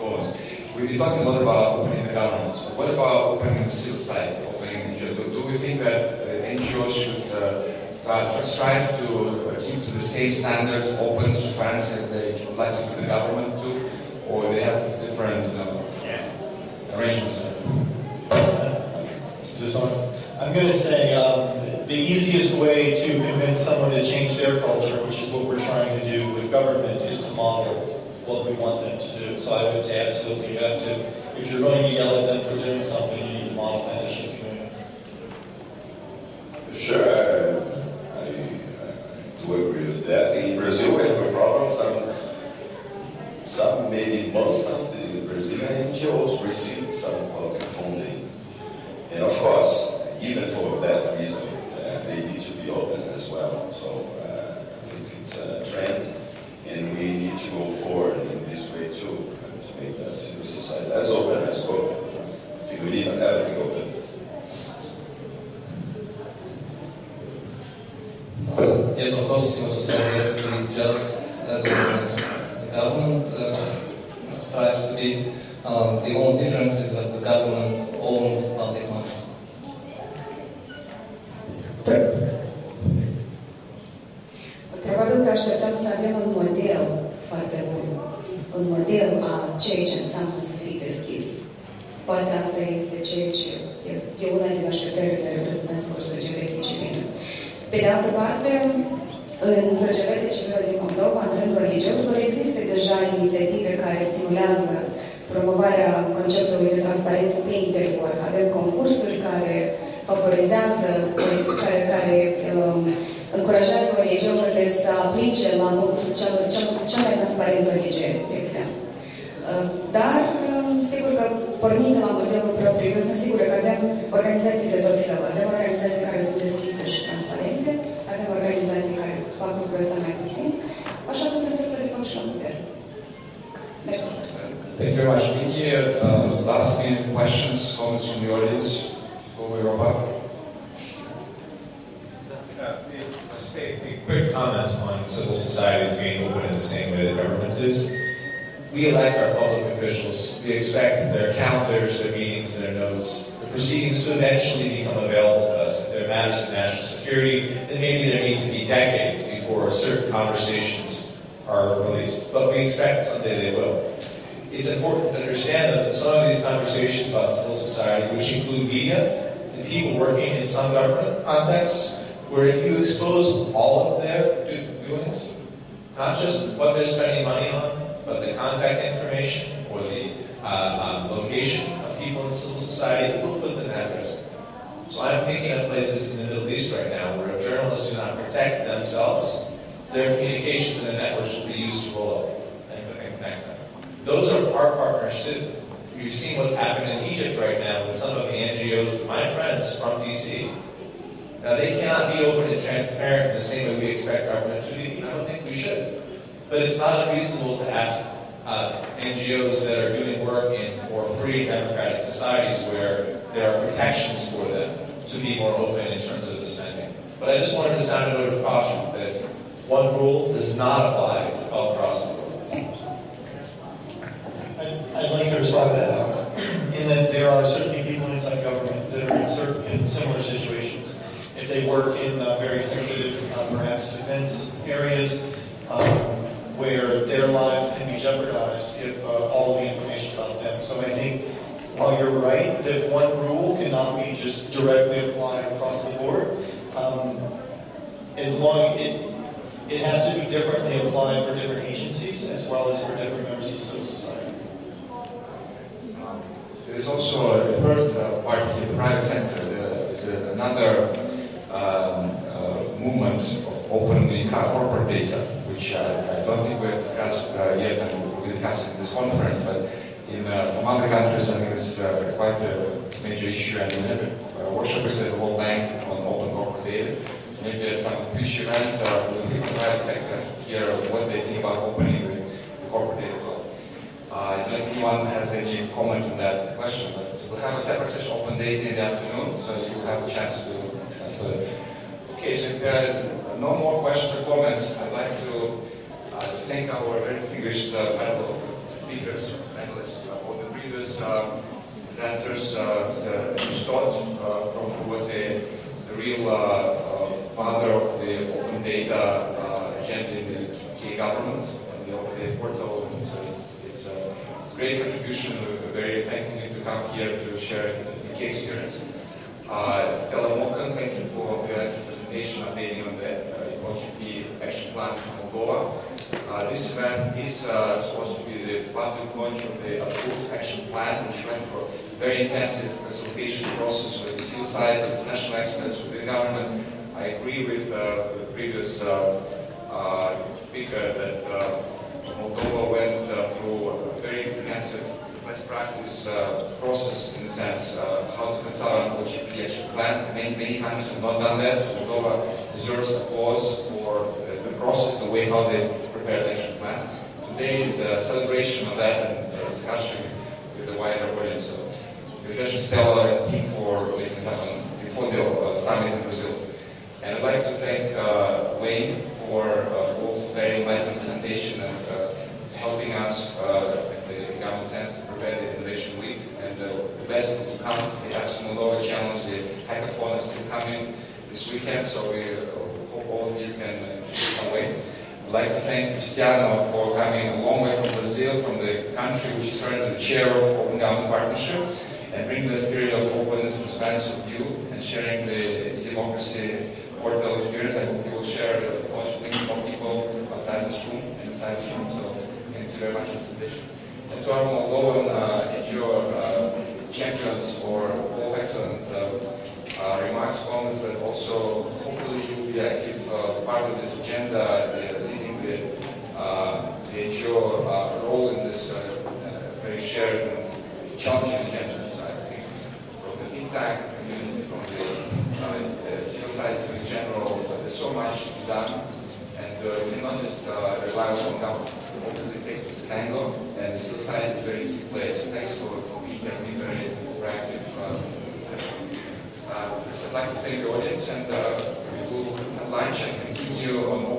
others. We've been talking a lot about opening the governments. But what about opening the civil side, opening NGOs? Do we think that NGOs should strive to keep to the same standards of open transparency as they would like to do the government to, or they have different arrangements? Is this on? I'm going to say the easiest way to convince someone to change their culture, which is what we're trying to do with government, is to model what we want them to do. So I would say absolutely you have to, if you're going to yell at them for doing something, you need to model that as you're doing it. Sure, I do agree with that. In Brazil, we have a problem. Some, maybe most of the Brazilian NGOs received some public funding. And of course, even for that reason, they need to be open as well. So I think it's a trend, and we need to go forward in this way too, to make the civil society as open as open. We need everything open. Yes, of course, civil society has to be just as open as the government strives to be. The only difference is that the government owns public money. Probabil că așteptăm să avem un model foarte bun, un model a ceea ce înseamnă să fii deschis. Poate asta este ceea ce e una din așteptările reprezentanților societății civile. Pe de altă parte, în societatea civilă din Moldova, în rândul liceurilor, există deja inițiative care stimulează promovarea conceptului de transparență pe interior. Avem concursuri care favorizează, care încurajează ONG-urile să aplice la concursul cel mai transparent ONG, de exemplu. Dar, sigur că, pornind de la modelul propriu, eu sunt sigură că avem organizații de tot felul. Avem organizații care sunt deschise și transparente, avem organizații care fac lucrul ăsta mai Thank you very much. Any last minute questions, comments from the audience before we wrap up? Just a quick comment on civil society as being open in the same way the government is. We elect our public officials. We expect their calendars, their meetings, their notes, the proceedings to eventually become available to us. If there are matters of national security, then maybe there need to be decades before certain conversations are released. But we expect someday they will. It's important to understand that some of these conversations about civil society, which include media and people working in some government contexts, where if you expose all of their doings, not just what they're spending money on, but the contact information or the location of people in civil society, it will put them at risk. So I'm thinking of places in the Middle East right now where journalists do not protect themselves, their communications and their networks will be used to roll up and connect them. Those are our partners too. You've seen what's happening in Egypt right now with some of the NGOs, my friends from DC. Now they cannot be open and transparent the same way we expect government to be. I don't think we should. But it's not unreasonable to ask NGOs that are doing work in more free democratic societies where there are protections for them to be more open in terms of the spending. But I just wanted to sound a note of caution that one rule does not apply to all across the world. I'd like to respond to that, Alex, in that there are certainly people inside government that are in similar situations. If they work in very sensitive, perhaps defense areas, where their lives can be jeopardized if all of the information about them. So I think while you're right that one rule cannot be just directly applied across the board, as long it has to be differently applied for different agencies as well as for different members of civil society. There is also a third party in the private sector. There is another movement of open corporate data, which I don't think we've discussed yet, and we'll be discussing in this conference, but in some other countries, I think this is quite a major issue, and we have a workshop at the World Bank on open corporate data. Maybe at some future event, we'll hear the private sector hear what they think about opening the corporate data as well. I don't know if anyone has any comment on that question, but we'll have a separate session open data in the afternoon, so you'll have a chance to discuss it. Okay, so if there are no more questions or comments, I'd like to thank our very distinguished panel of speakers, panelists, for the previous presenters, Stott, who was the real father of the open data agenda in the UK government, and the open data portal, and so it's a great contribution. We're very thankful him to come here to share the UK experience. Stela Mocan, thank you for your presentation updating on the UNDP action plan for Moldova. This event is supposed to be the public launch of the approved action plan, which went for a very intensive consultation process with the civil side, with national experts, with the government. I agree with the previous speaker that Moldova went through a very comprehensive best practice process in the sense how to consult on OGP action plan. Many countries have not done that. Moldova deserves applause for the process, the way how they prepared the action plan. Today is a celebration of that and a discussion with the wider audience. So, congratulations, Stella and team for making it happen before the summit in Brazil. And I'd like to thank Wayne for both very enlightening presentation and helping us at the Government Center to prepare the Innovation Week. And the best to come. We have some Moldova challenge. The hackathon is still coming this weekend, so we hope all of you can come away. I'd like to thank Cristiano for coming a long way from Brazil, from the country which is currently the chair of Open Government Partnership, and bring the spirit of openness and transparency with you and sharing the democracy portal experience. I hope you will share a bunch of things from people outside this room and inside this room. So thank you very much for the invitation. And to our Moldovan NGO champions for all excellent remarks, comments, but also hopefully you will be active part of this agenda, leading the NGO role in this very shared and challenging agenda. I think from the think tank community, from the civil society in general, there's so much to be done, and we cannot just rely on government. Obviously, it takes to tango, and the civil society is very like to thank the audience, and we will have lunch and continue on